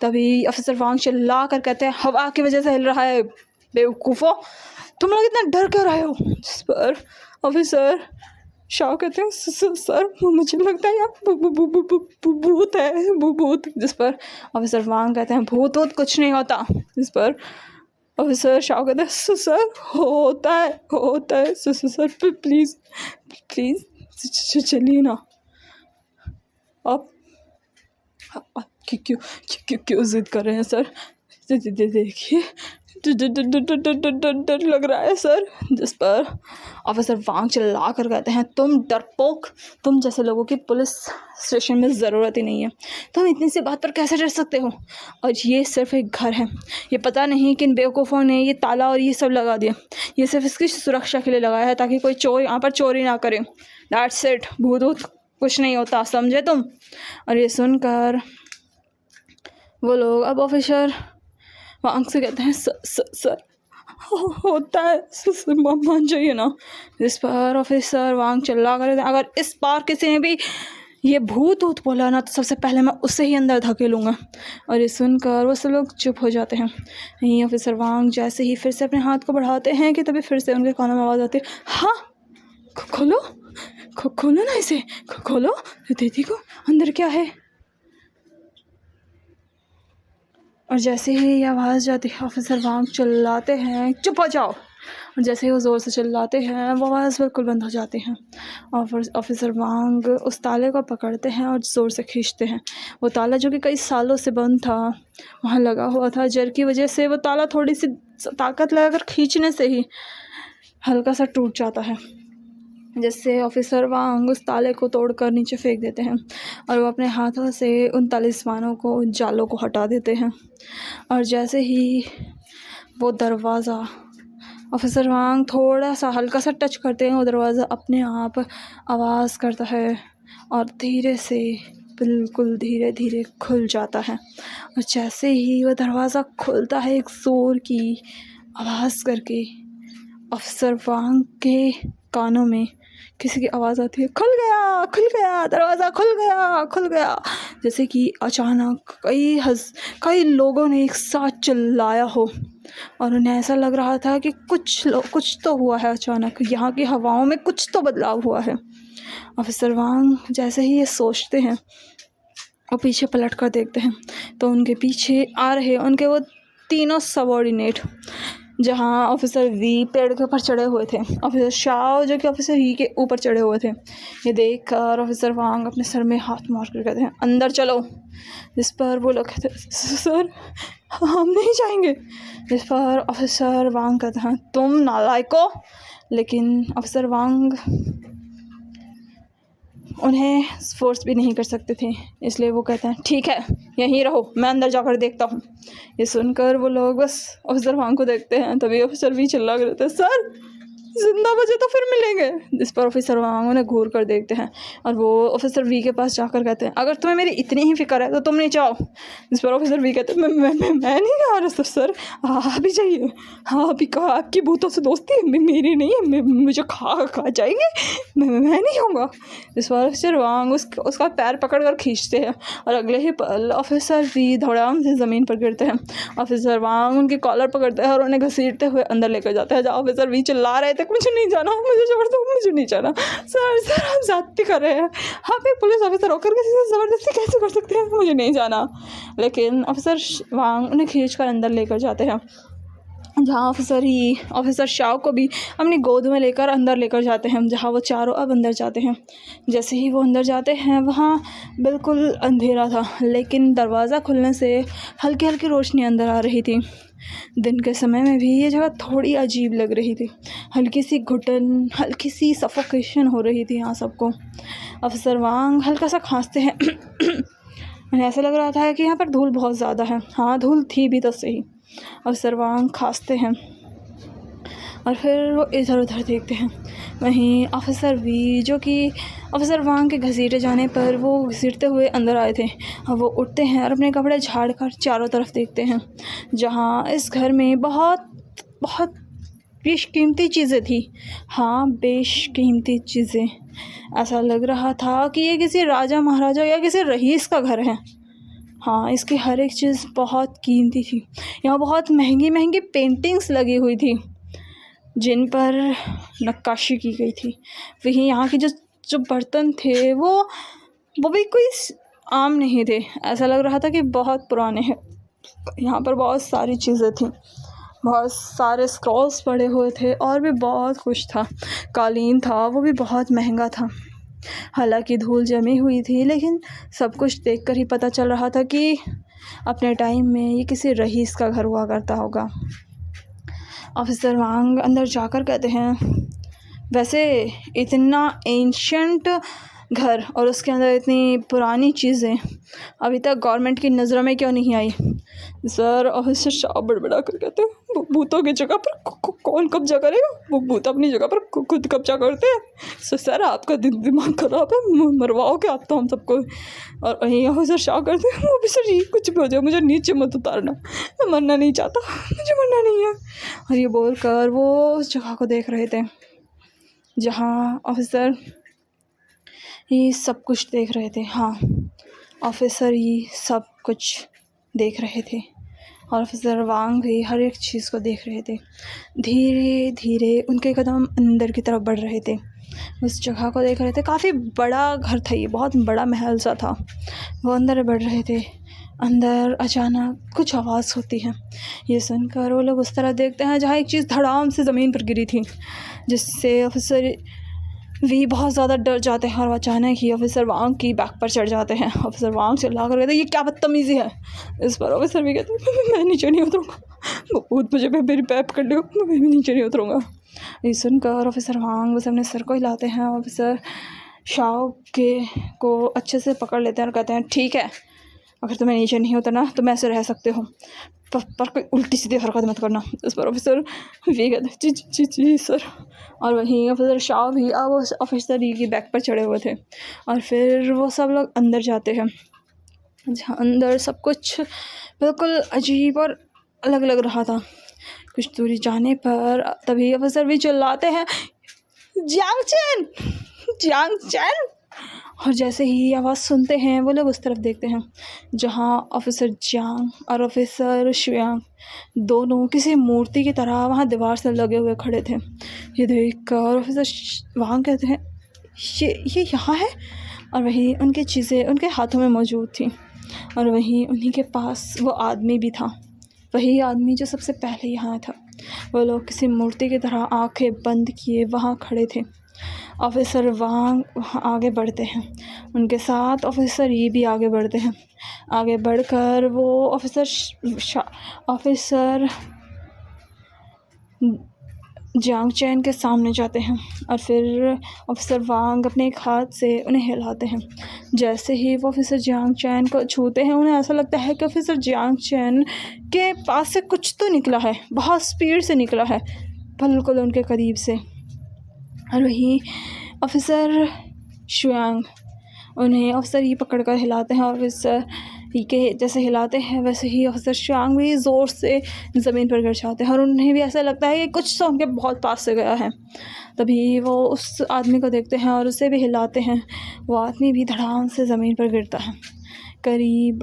तभी ऑफिसर वांग चिल्ला कर कहते हैं, हवा की वजह से हिल रहा है बेवकूफ़ो, तुम लोग इतना डर क्यों रहे हो? जिस पर ऑफिसर शाह कहते हैं, सर मुझे लगता है यहाँ भूत है, भूत। जिस पर ऑफिसर वांग कहते हैं, भूत कुछ नहीं होता। जिस पर ऑफिसर शाह कहते हैं, सर होता है सर प्लीज़ चलिए ना आप क्यों जिद कर रहे हैं सर? देखिए डर लग रहा है सर। जिस पर ऑफिसर वांग चिल्ला कर कहते हैं, तुम डरपोक, तुम जैसे लोगों की पुलिस स्टेशन में ज़रूरत ही नहीं है, तुम इतनी सी बात पर कैसे डर सकते हो? और ये सिर्फ एक घर है, ये पता नहीं किन बेवकूफ़ों ने ये ताला और ये सब लगा दिया, ये सिर्फ इसकी सुरक्षा के लिए लगाया है ताकि कोई चोर यहाँ पर चोरी ना करे। दैट्स इट, भूत कुछ नहीं होता, समझे तुम? और ये सुनकर वो लोग अब ऑफिसर वांग से कहते हैं, सर होता है मान जाइए ना। जिस पर ऑफिसर वांग चिल्ला कर, अगर इस बार किसी ने भी ये भूत बोला ना तो सबसे पहले मैं उससे ही अंदर धकेलूँगा। और ये सुनकर वो सब लोग चुप हो जाते हैं। यहीं ऑफिसर वांग जैसे ही फिर से अपने हाथ को बढ़ाते हैं कि तभी फिर से उनके कानों में आवाज़ आती है, हाँ खोलो ना इसे, खोलो, दीदी को अंदर क्या है? और जैसे ही ये आवाज़ जाती है ऑफिसर वांग चिल्लाते हैं, चुप हो जाओ। और जैसे ही वो ज़ोर से चिल्लाते हैं वो आवाज़ बिल्कुल बंद हो जाती है। और ऑफिसर वांग उस ताले को पकड़ते हैं और ज़ोर से खींचते हैं। वो ताला जो कि कई सालों से बंद था, वहाँ लगा हुआ था, जर की वजह से वो ताला थोड़ी सी ताकत लगाकर खींचने से ही हल्का सा टूट जाता है। जिससे ऑफिसर वांग उस ताले को तोड़कर नीचे फेंक देते हैं और वो अपने हाथों से उन तलिस्मानों को, उन जालों को हटा देते हैं। और जैसे ही वो दरवाज़ा ऑफिसर वांग थोड़ा सा हल्का सा टच करते हैं, वो दरवाज़ा अपने आप आवाज़ करता है और धीरे से, बिल्कुल धीरे धीरे खुल जाता है। और जैसे ही वो दरवाज़ा खुलता है, एक ज़ोर की आवाज़ करके ऑफिसर वांग के कानों में किसी की आवाज़ आती है, खुल गया दरवाज़ा, खुल गया। जैसे कि अचानक कई लोगों ने एक साथ चिल्लाया हो और उन्हें ऐसा लग रहा था कि कुछ तो हुआ है, अचानक यहाँ की हवाओं में कुछ तो बदलाव हुआ है। ऑफिसर वांग जैसे ही ये सोचते हैं और पीछे पलट कर देखते हैं तो उनके पीछे आ रहे उनके वो तीनों सबॉर्डिनेट, जहाँ ऑफिसर वी पेड़ के ऊपर चढ़े हुए थे, ऑफिसर शाह जो कि ऑफिसर वी के ऊपर चढ़े हुए थे। ये देखकर ऑफिसर वांग अपने सर में हाथ मार कर कहते हैं, अंदर चलो। जिस पर वो लोग कहते हैं, सर हम नहीं जाएंगे। जिस पर ऑफिसर वांग कहते हैं, तुम नालायको। लेकिन ऑफिसर वांग उन्हें फोर्स भी नहीं कर सकते थे, इसलिए वो कहते हैं, ठीक है यहीं रहो, मैं अंदर जाकर देखता हूँ। ये सुनकर वो लोग बस ऑफिसर वांग को देखते हैं। तभी ऑफिसर भी चिल्ला कर देते हैं, सर जिंदा बचे तो फिर मिलेंगे। जिस पर ऑफिसर वांग उन्हें घूर कर देखते हैं और वो ऑफिसर वी के पास जाकर कहते हैं, अगर तुम्हें मेरी इतनी ही फिक्र है तो तुम नहीं जाओ। जिस पर ऑफिसर वी कहते हैं, मैं नहीं जा रहा सर, आप भी जाइए। हाँ अभी कहा आपकी भूतों से दोस्ती है, मेरी नहीं है, मुझे खा जाएंगे, मैं नहीं होऊंगा। जिस पर ऑफिसर वांग उसका पैर पकड़ कर खींचते हैं और अगले ही पल ऑफिसर वी धड़ाम से ज़मीन पर गिरते हैं। ऑफिसर वांग उनके कॉलर पकड़ते हैं और उन्हें घसीटते हुए अंदर लेकर जाते हैं, जहाँ ऑफिसर वी चिल्ला रहे थे, मुझे नहीं जाना, मुझे छोड़ दो, मुझे नहीं जाना। सर आप ज़्यादती कर रहे हैं, आप एक पुलिस ऑफिसर होकर किसी से ज़बरदस्ती कैसे कर सकते हैं? मुझे नहीं जाना। लेकिन ऑफिसर वांग उन्हें खींच कर अंदर लेकर जाते हैं, जहाँ ऑफिसर शाह को भी अपनी गोद में लेकर अंदर लेकर जाते हैं, जहाँ वो चारों अब अंदर जाते हैं। जैसे ही वो अंदर जाते हैं वहाँ बिल्कुल अंधेरा था, लेकिन दरवाज़ा खुलने से हल्की हल्की रोशनी अंदर आ रही थी। दिन के समय में भी ये जगह थोड़ी अजीब लग रही थी, हल्की सी घुटन, हल्की सी सफोकेशन हो रही थी यहाँ सबको। ऑफिसर वांग हल्का सा खांसते हैं उन्हें ऐसा लग रहा था कि यहाँ पर धूल बहुत ज़्यादा है। हाँ धूल थी भी तो सही। ऑफिसर वांग खांसते हैं और फिर वो इधर उधर देखते हैं। वहीं ऑफिसर वी, जो कि ऑफिसर वांग के घसीटे जाने पर वो घसीटते हुए अंदर आए थे, और वो उठते हैं और अपने कपड़े झाड़ कर चारों तरफ देखते हैं, जहाँ इस घर में बहुत बहुत बेशकीमती चीज़ें थी। हाँ, बेशकीमती चीज़ें। ऐसा लग रहा था कि ये किसी राजा महाराजा या किसी रईस का घर है। हाँ, इसकी हर एक चीज़ बहुत कीमती थी। यहाँ बहुत महंगी महंगी पेंटिंग्स लगी हुई थी जिन पर नक्काशी की गई थी। वहीं यहाँ के जो जो बर्तन थे वो भी कोई आम नहीं थे। ऐसा लग रहा था कि बहुत पुराने हैं। यहाँ पर बहुत सारी चीज़ें थीं, बहुत सारे स्क्रॉल्स पड़े हुए थे और भी बहुत कुछ था। कालीन था, वो भी बहुत महंगा था। हालांकि धूल जमी हुई थी, लेकिन सब कुछ देखकर ही पता चल रहा था कि अपने टाइम में ये किसी रईस का घर हुआ करता होगा। ऑफिसर वांग अंदर जाकर कहते हैं, वैसे इतना एंशंट घर और उसके अंदर इतनी पुरानी चीज़ें अभी तक गवर्नमेंट की नज़रों में क्यों नहीं आई? सर, ऑफिसर शाह बड़बड़ा कर कहते हैं, भूतों की जगह पर कौन कब्जा करेगा? वो भूत अपनी जगह पर खुद कब्जा करते हैं। सर, आपका दिमाग खराब है, मरवाओगे आप तो हम सबको। और वहीं ऑफिसर शाह करते हैं, ऑफिसर जी कुछ भी हो जाए मुझे नीचे मत उतारना, मैं मरना नहीं चाहता, मुझे मरना नहीं है। और ये बोल कर वो उस जगह को देख रहे थे जहाँ ऑफिसर ये सब कुछ देख रहे थे। हाँ, ऑफिसर ही सब कुछ देख रहे थे और ऑफिसर वांग भी हर एक चीज़ को देख रहे थे। धीरे धीरे उनके कदम अंदर की तरफ बढ़ रहे थे, उस जगह को देख रहे थे। काफ़ी बड़ा घर था, ये बहुत बड़ा महल सा था। वो अंदर बढ़ रहे थे। अंदर अचानक कुछ आवाज़ होती है। ये सुनकर वो लोग उस तरह देखते हैं जहाँ एक चीज़ धड़ाम से ज़मीन पर गिरी थी, जिससे ऑफिसर भी बहुत ज़्यादा डर जाते हैं और अचानक ही ऑफिसर वांग की बैक पर चढ़ जाते हैं। ऑफिसर वांग चिल्ला कर कहते हैं, ये क्या बदतमीज़ी है? इस पर ऑफिसर भी कहते हैं, मैं नीचे नहीं उतरूँगा, बहुत मुझे मेरी पैप कर दो, मैं भी नीचे नहीं उतरूँगा। ये सुनकर ऑफिसर वांग बस अपने सर को हिलाते हैं। ऑफिसर शाह को अच्छे से पकड़ लेते हैं और कहते हैं, ठीक है, अगर तुम्हें नीचे नहीं उतरना तो मैं ऐसे रह सकते हो, पर कोई उल्टी सीधी हरकत मत करना। इस पर ऑफिसर भी कहते हैं, जी जी जी सर। और वहीं ऑफिसर शाह भी अब ऑफिसर ई की बैक पर चढ़े हुए थे और फिर वो सब लोग अंदर जाते हैं, जहाँ अंदर सब कुछ बिल्कुल अजीब और अलग लग रहा था। कुछ दूरी जाने पर तभी ऑफिसर भी चिल्लाते हैं, जियांग चैन, जियांग चैन। और जैसे ही आवाज़ सुनते हैं वो लोग उस तरफ देखते हैं जहाँ ऑफिसर जियांग और ऑफिसर शुयांग दोनों किसी मूर्ति की तरह वहाँ दीवार से लगे हुए खड़े थे। ये देखकर ऑफिसर वांग कहते हैं, ये यहाँ है। और वहीं उनकी चीज़ें उनके हाथों में मौजूद थी और वहीं उन्हीं के पास वो आदमी भी था, वही आदमी जो सबसे पहले यहाँ था। वो लोग किसी मूर्ति की तरह आंखें बंद किए वहाँ खड़े थे। ऑफिसर वांग आगे बढ़ते हैं, उनके साथ ऑफिसर ये भी आगे बढ़ते हैं। आगे बढ़कर वो ऑफिसर जियांग चैन के सामने जाते हैं और फिर ऑफिसर वांग अपने एक हाथ से उन्हें हिलाते हैं। जैसे ही वो ऑफिसर जियांग चैन को छूते हैं, उन्हें ऐसा लगता है कि ऑफिसर जियांग चैन के पास से कुछ तो निकला है, बहुत स्पीड से निकला है, बिल्कुल उनके करीब से। और वहीं ऑफिसर शुयांग उन्हें ऑफिसर ही पकड़ कर हिलाते हैं। ऑफिसर ही के जैसे हिलाते हैं वैसे ही ऑफिसर शुयांग भी ज़ोर से ज़मीन पर गिर जाते हैं और उन्हें भी ऐसा लगता है कि कुछ तो उनके बहुत पास से गया है। तभी वो उस आदमी को देखते हैं और उसे भी हिलाते हैं। वो आदमी भी धड़ाम से ज़मीन पर गिरता है। करीब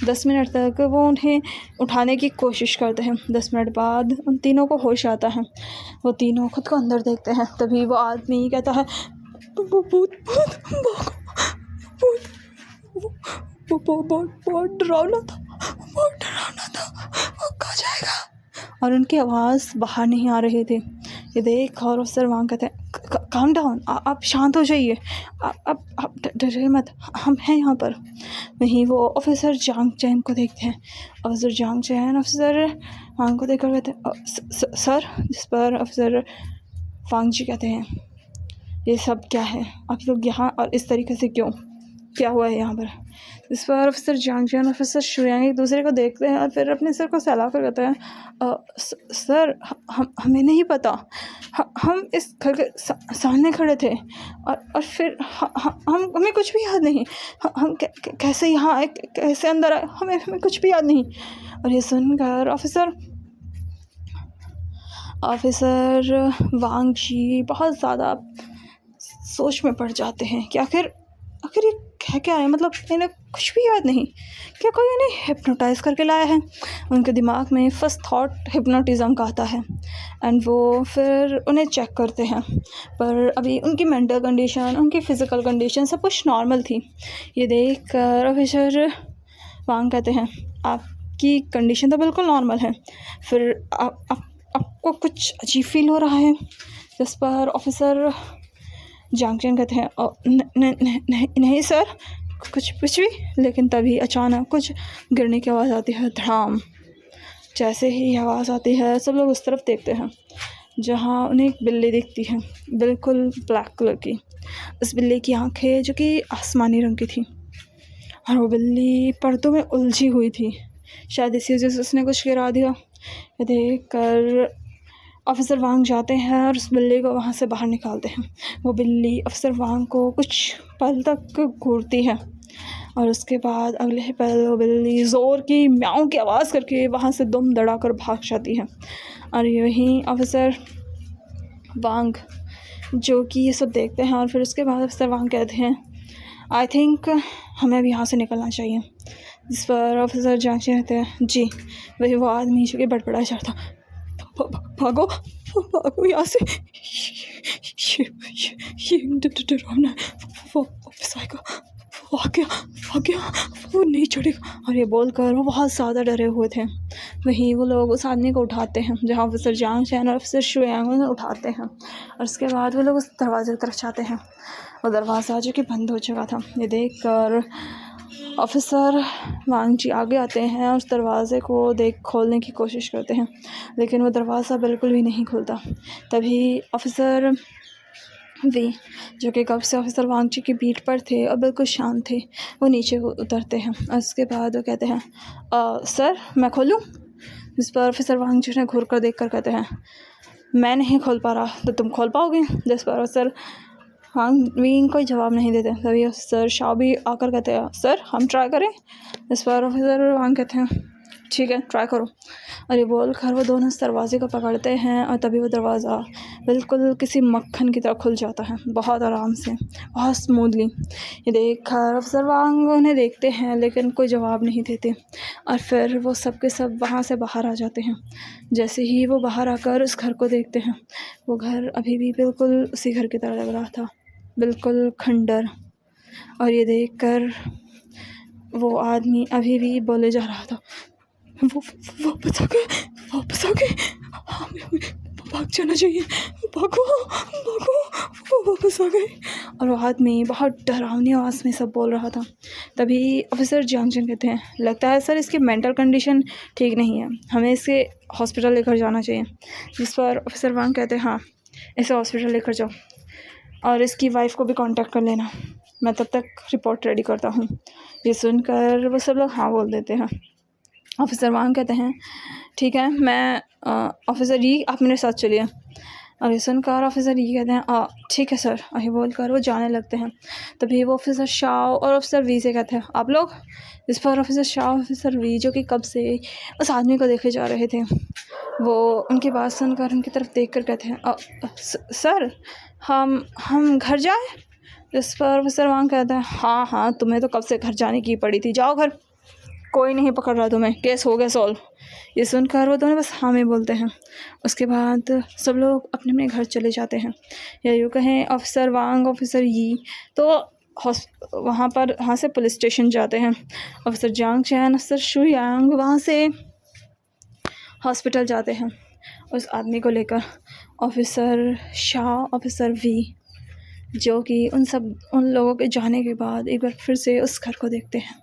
10 मिनट तक वो उन्हें उठाने की कोशिश करते हैं। 10 मिनट बाद उन तीनों को होश आता है। वो तीनों खुद को अंदर देखते हैं। तभी वो आदमी कहता है, भूत बहुत डरावना था, बहुत डरावना था, वो कहाँ जाएगा? और उनकी आवाज़ बाहर नहीं आ रही थी। ये देख और अफसर वहाँ कहते हैं, काम डाउन, आप शांत हो जाइए, आप डरिए मत, हम हैं यहाँ पर। वहीं वो ऑफिसर जियांग चैन को देखते हैं। ऑफिसर जियांग चैन ऑफिसर वांग को देखकर कहते हैं, सर। जिस पर ऑफिसर वांग जी कहते हैं, ये सब क्या है? आप लोग यहाँ और इस तरीके से क्यों? क्या हुआ है यहाँ पर? इस पर ऑफिसर जियांग चैन और ऑफिसर शुयांग एक दूसरे को देखते हैं और फिर अपने सर को सहला कर कहते हैं, सर हमें नहीं पता, हम इस घर के सामने खड़े थे और फिर हमें कुछ भी याद नहीं, हम कैसे यहाँ आए, कैसे अंदर आए, हमें कुछ भी याद नहीं। और ये सुनकर ऑफिसर ऑफिसर वांग जी बहुत ज़्यादा सोच में पड़ जाते हैं कि आखिर ये है क्या है, मतलब इन्हें कुछ भी याद नहीं, क्या कोई इन्हें हिप्नोटाइज़ करके लाया है। उनके दिमाग में फर्स्ट थॉट हिप्नोटिज़म का आता है एंड वो फिर उन्हें चेक करते हैं, पर अभी उनकी मेंटल कंडीशन, उनकी फ़िज़िकल कंडीशन सब कुछ नॉर्मल थी। ये देख कर ऑफिसर वांग कहते हैं आपकी कंडीशन तो बिल्कुल नॉर्मल है, फिर आपको कुछ अजीब फील हो रहा है। जिस पर ऑफिसर जांगचन कहते हैं नहीं सर, कुछ भी। लेकिन तभी अचानक कुछ गिरने की आवाज़ आती है, धड़ाम। जैसे ही आवाज़ आती है सब लोग उस तरफ देखते हैं जहाँ उन्हें एक बिल्ली दिखती है, बिल्कुल ब्लैक कलर की। उस बिल्ली की आंखें जो कि आसमानी रंग की थी और वो बिल्ली पर्दों में उलझी हुई थी। शायद इसी वजह से उसने कुछ गिरा दिया। ये देख कर ऑफिसर वांग जाते हैं और उस बिल्ली को वहाँ से बाहर निकालते हैं। वो बिल्ली ऑफिसर वांग को कुछ पल तक घूरती है और उसके बाद अगले ही पल वो बिल्ली ज़ोर की म्याऊं की आवाज़ करके वहाँ से दुम दड़ाकर भाग जाती है। और यहीं ऑफिसर वांग जो कि ये सब देखते हैं और फिर उसके बाद ऑफिसर वांग कहते हैं आई थिंक हमें अभी यहाँ से निकलना चाहिए। जिस पर ऑफिसर जांच कहते हैं जी। वही वो आदमी जो कि बड़बड़ा जाता, भागो भागो यहाँ से, ये डरावना वो वापस आएगा, वो आ गया, वो नहीं छोड़ेगा। और ये बोलकर वो बहुत ज़्यादा डरे हुए थे। वहीं वो लोग उस आदमी को उठाते हैं जहाँ ऑफिसर जांग चैन और ऑफिसर शुयांग उन्हें उठाते हैं और उसके बाद वो लोग उस दरवाजे की तरफ जाते हैं। वो दरवाज़ा जो कि बंद हो चुका था। ये देख कर ऑफिसर वांग जी आगे आते हैं और उस दरवाज़े को खोलने की कोशिश करते हैं, लेकिन वो दरवाज़ा बिल्कुल भी नहीं खुलता। तभी ऑफिसर वी जो कि कब से ऑफिसर वांग जी की बीट पर थे और बिल्कुल शांत थे, वो नीचे उतरते हैं और उसके बाद वो कहते हैं सर मैं खोलूँ। जिस पर ऑफिसर वांग जी ने घूर कर देख कर कहते हैं मैं नहीं खोल पा रहा तो तुम खोल पाओगे। जिस पर ऑफिसर वांग विंग कोई जवाब नहीं देते। तभी ऑफिसर शाओ भी आकर कहते हैं सर हम ट्राई करें। इस पर ऑफिसर वांग कहते हैं ठीक है ट्राई करो। और ये बोल कर वो दोनों इस दरवाजे को पकड़ते हैं और तभी वो दरवाज़ा बिल्कुल किसी मक्खन की तरह खुल जाता है, बहुत आराम से, बहुत स्मूथली। ये देख कर ऑफिसर वांग उन्हें देखते हैं लेकिन कोई जवाब नहीं देते और फिर वो सब के सब वहाँ से बाहर आ जाते हैं। जैसे ही वो बाहर आकर उस घर को देखते हैं, वो घर अभी भी बिल्कुल उसी घर की तरह लग रहा था, बिल्कुल खंडर। और ये देख कर वो आदमी अभी भी बोले जा रहा था वो वापस आ गए, हमें भाग जाना चाहिए, भागो वो वापस आ गए। और वो आदमी बहुत डरावनी आवाज़ में सब बोल रहा था। तभी ऑफिसर जांगचन कहते हैं लगता है सर इसकी मेंटल कंडीशन ठीक नहीं है, हमें इसे हॉस्पिटल लेकर जाना चाहिए। जिस पर ऑफिसर वांग कहते हैं हाँ इसे हॉस्पिटल लेकर जाओ और इसकी वाइफ को भी कांटेक्ट कर लेना, मैं तब तक रिपोर्ट रेडी करता हूँ। ये सुनकर वो सब लोग हाँ बोल देते हैं। ऑफिसर वांग कहते हैं ठीक है मैं ऑफिसर ये आप मेरे साथ चलिए। और ये सुनकर ऑफिसर ये कहते हैं ठीक है सर। और बोल कर वो जाने लगते हैं। तभी वो ऑफिसर शाओ और ऑफिसर वी से कहते हैं आप लोग। इस पर ऑफिसर शाओ ऑफिसर वी जो कि कब से उस आदमी को देखे जा रहे थे, वो उनकी बात सुनकर उनकी तरफ देख कर कहते हैं सर हम घर जाएँ। इस पर ऑफिसर वांग कहते हैं हाँ तुम्हें तो कब से घर जाने की पड़ी थी, जाओ घर, कोई नहीं पकड़ रहा तुम्हें, केस हो गया सॉल्व। ये सुनकर वो दोनों बस हाँ में बोलते हैं। उसके बाद सब लोग अपने अपने घर चले जाते हैं, या यूँ कहें ऑफिसर वांग ऑफिसर यी तो वहाँ से पुलिस स्टेशन जाते हैं। ऑफिसर जांग चैन ऑफिसर शुयांग वहाँ से हॉस्पिटल जाते हैं उस आदमी को लेकर। ऑफिसर शाह ऑफिसर वी जो कि उन लोगों के जाने के बाद एक बार फिर से उस घर को देखते हैं।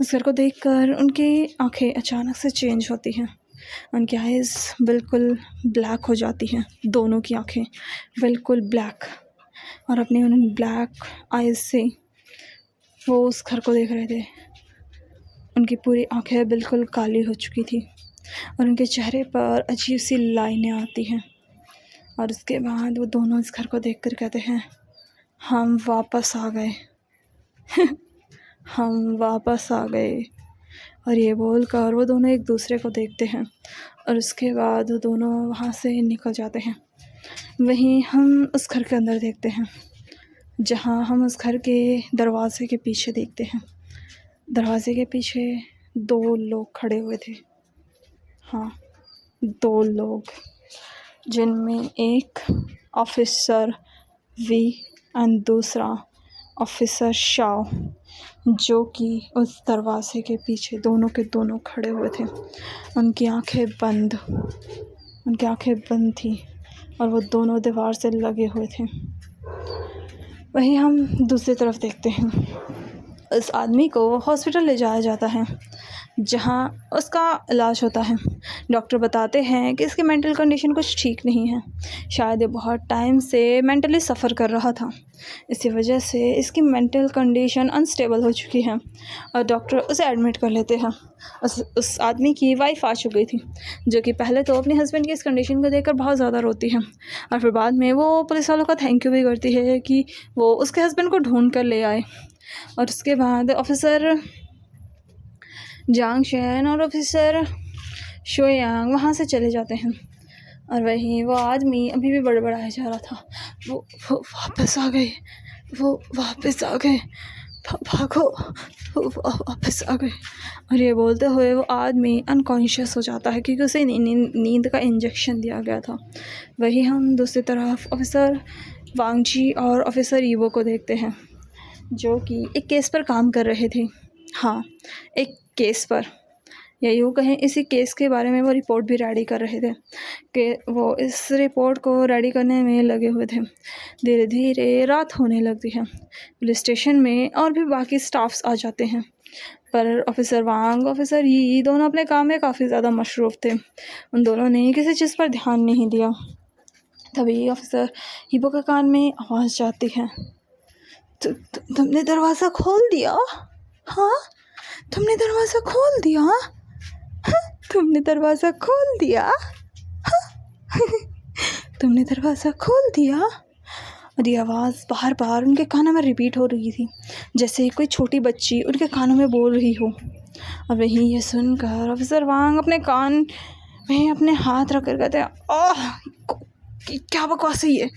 उस घर को देखकर उनकी आंखें अचानक से चेंज होती हैं, उनकी आइज़ बिल्कुल ब्लैक हो जाती हैं, दोनों की आंखें बिल्कुल ब्लैक। और अपनी उन ब्लैक आइज़ से वो उस घर को देख रहे थे। उनकी पूरी आंखें बिल्कुल काली हो चुकी थी और उनके चेहरे पर अजीब सी लाइनें आती हैं। और उसके बाद वो दोनों इस घर को देखकर कहते हैं हम वापस आ गए हम वापस आ गए। और ये बोलकर वो दोनों एक दूसरे को देखते हैं और उसके बाद वो दोनों वहाँ से निकल जाते हैं। वहीं हम उस घर के अंदर देखते हैं, जहाँ हम उस घर के दरवाजे के पीछे देखते हैं। दरवाजे के पीछे 2 लोग खड़े हुए थे। हाँ, 2 लोग, जिनमें एक ऑफिसर वी एंड दूसरा ऑफिसर शाओ, जो कि उस दरवाजे के पीछे दोनों के दोनों खड़े हुए थे। उनकी आंखें बंद थी और वो दोनों दीवार से लगे हुए थे। वहीं हम दूसरी तरफ देखते हैं, उस आदमी को हॉस्पिटल ले जाया जाता है, जहाँ उसका इलाज होता है। डॉक्टर बताते हैं कि इसकी मेंटल कंडीशन कुछ ठीक नहीं है, शायद ये बहुत टाइम से मेंटली सफ़र कर रहा था, इसी वजह से इसकी मेंटल कंडीशन अनस्टेबल हो चुकी है और डॉक्टर उसे एडमिट कर लेते हैं। उस आदमी की वाइफ आ चुकी थी, जो कि पहले तो अपने हस्बैंड की इस कंडीशन को देखकर बहुत ज़्यादा रोती है और फिर बाद में वो पुलिस वालों का थैंक यू भी करती है कि वो उसके हस्बैंड को ढूंढ कर ले आए। और उसके बाद ऑफिसर जांग शेन और ऑफिसर शोयांग वहाँ से चले जाते हैं और वहीं वो आदमी अभी भी बड़बड़ाया जा रहा था। वो वापस आ गए, भागो, वो वापस आ गए। और ये बोलते हुए वो आदमी अनकॉन्शियस हो जाता है क्योंकि उसे नींद का इंजेक्शन दिया गया था। वही हम दूसरी तरफ ऑफिसर वांगजी और ऑफिसर ईवो को देखते हैं, जो कि एक केस पर काम कर रहे थे। हाँ, एक केस पर, या यूँ कहें इसी केस के बारे में वो रिपोर्ट भी रेडी कर रहे थे कि वो इस रिपोर्ट को रेडी करने में लगे हुए थे। धीरे धीरे रात होने लगती है। पुलिस स्टेशन में और भी बाकी स्टाफ्स आ जाते हैं, पर ऑफिसर वांग, ऑफिसर यी दोनों अपने काम में काफ़ी ज़्यादा मशरूफ़ थे। उन दोनों ने किसी चीज़ पर ध्यान नहीं दिया। तभी ऑफिसर हीबो के कान में आवाज़ जाती है, तुमने दरवाज़ा खोल दिया? हाँ, तुमने दरवाज़ा खोल दिया? हाँ, तुमने दरवाज़ा खोल दिया? हाँ, तुमने दरवाज़ा खोल दिया? और ये आवाज़ बार बार उनके कानों में रिपीट हो रही थी, जैसे कोई छोटी बच्ची उनके कानों में बोल रही हो। और वहीं ये सुनकर ऑफिसर वांग अपने कान में अपने हाथ रख कर कहते हैं, ओह क्या बकवास है ये।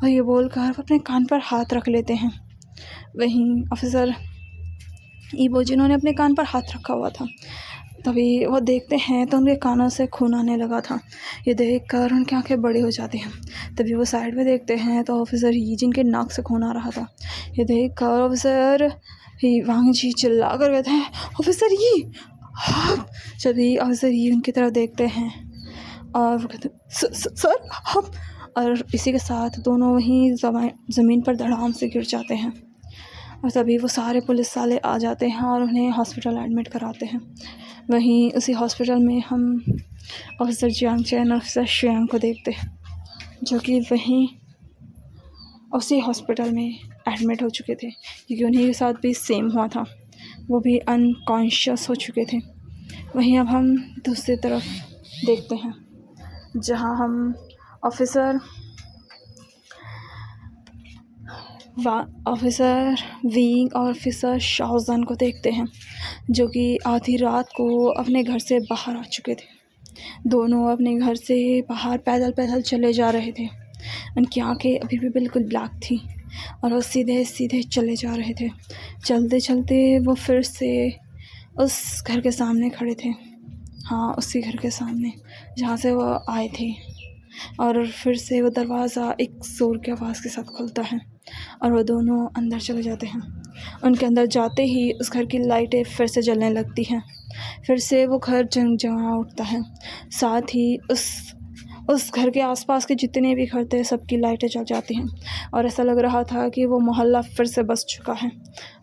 और ये बोलकर अपने कान पर हाथ रख लेते हैं। वहीं ऑफिसर ईबो, जिन्होंने अपने कान पर हाथ रखा हुआ था, तभी वो देखते हैं तो उनके कानों से खून आने लगा था। ये देखकर उनकी आंखें बड़ी हो जाती हैं। तभी वो साइड में देखते हैं तो ऑफिसर ही, जिनके नाक से खून आ रहा था, ये देखकर ऑफिसर ही वांग जी चिल्ला कर कहते हैं, ऑफिसर ही। तभी ऑफिसर ही उनकी तरफ देखते हैं और वो कहते हैं, सर हम। और इसी के साथ दोनों वहीं ज़मीन पर धड़ाम से गिर जाते हैं। और तभी वो सारे पुलिस वाले आ जाते हैं और उन्हें हॉस्पिटल एडमिट कराते हैं। वहीं उसी हॉस्पिटल में हम ऑफिसर जियांग चैन और ऑफिसर शियांग को देखते हैं, जो कि वहीं उसी हॉस्पिटल में एडमिट हो चुके थे, क्योंकि उन्हीं के साथ भी सेम हुआ था, वो भी अनकॉन्शियस हो चुके थे। वहीं अब हम दूसरी तरफ देखते हैं, जहां हम ऑफिसर वींग और ऑफिसर शाओजन को देखते हैं, जो कि आधी रात को अपने घर से बाहर आ चुके थे। दोनों अपने घर से बाहर पैदल पैदल चले जा रहे थे। उनकी आंखें अभी भी बिल्कुल ब्लैक थी और वो सीधे सीधे चले जा रहे थे। चलते चलते वो फिर से उस घर के सामने खड़े थे। हाँ, उसी घर के सामने जहाँ से वो आए थे। और फिर से वो दरवाज़ा एक ज़ोर की आवाज़ के साथ खुलता है और वो दोनों अंदर चले जाते हैं। उनके अंदर जाते ही उस घर की लाइटें फिर से जलने लगती हैं। फिर से वो घर जगमगा उठता है। साथ ही उस घर के आसपास के जितने भी घर थे, सबकी लाइटें जल जाती हैं और ऐसा लग रहा था कि वो मोहल्ला फिर से बस चुका है।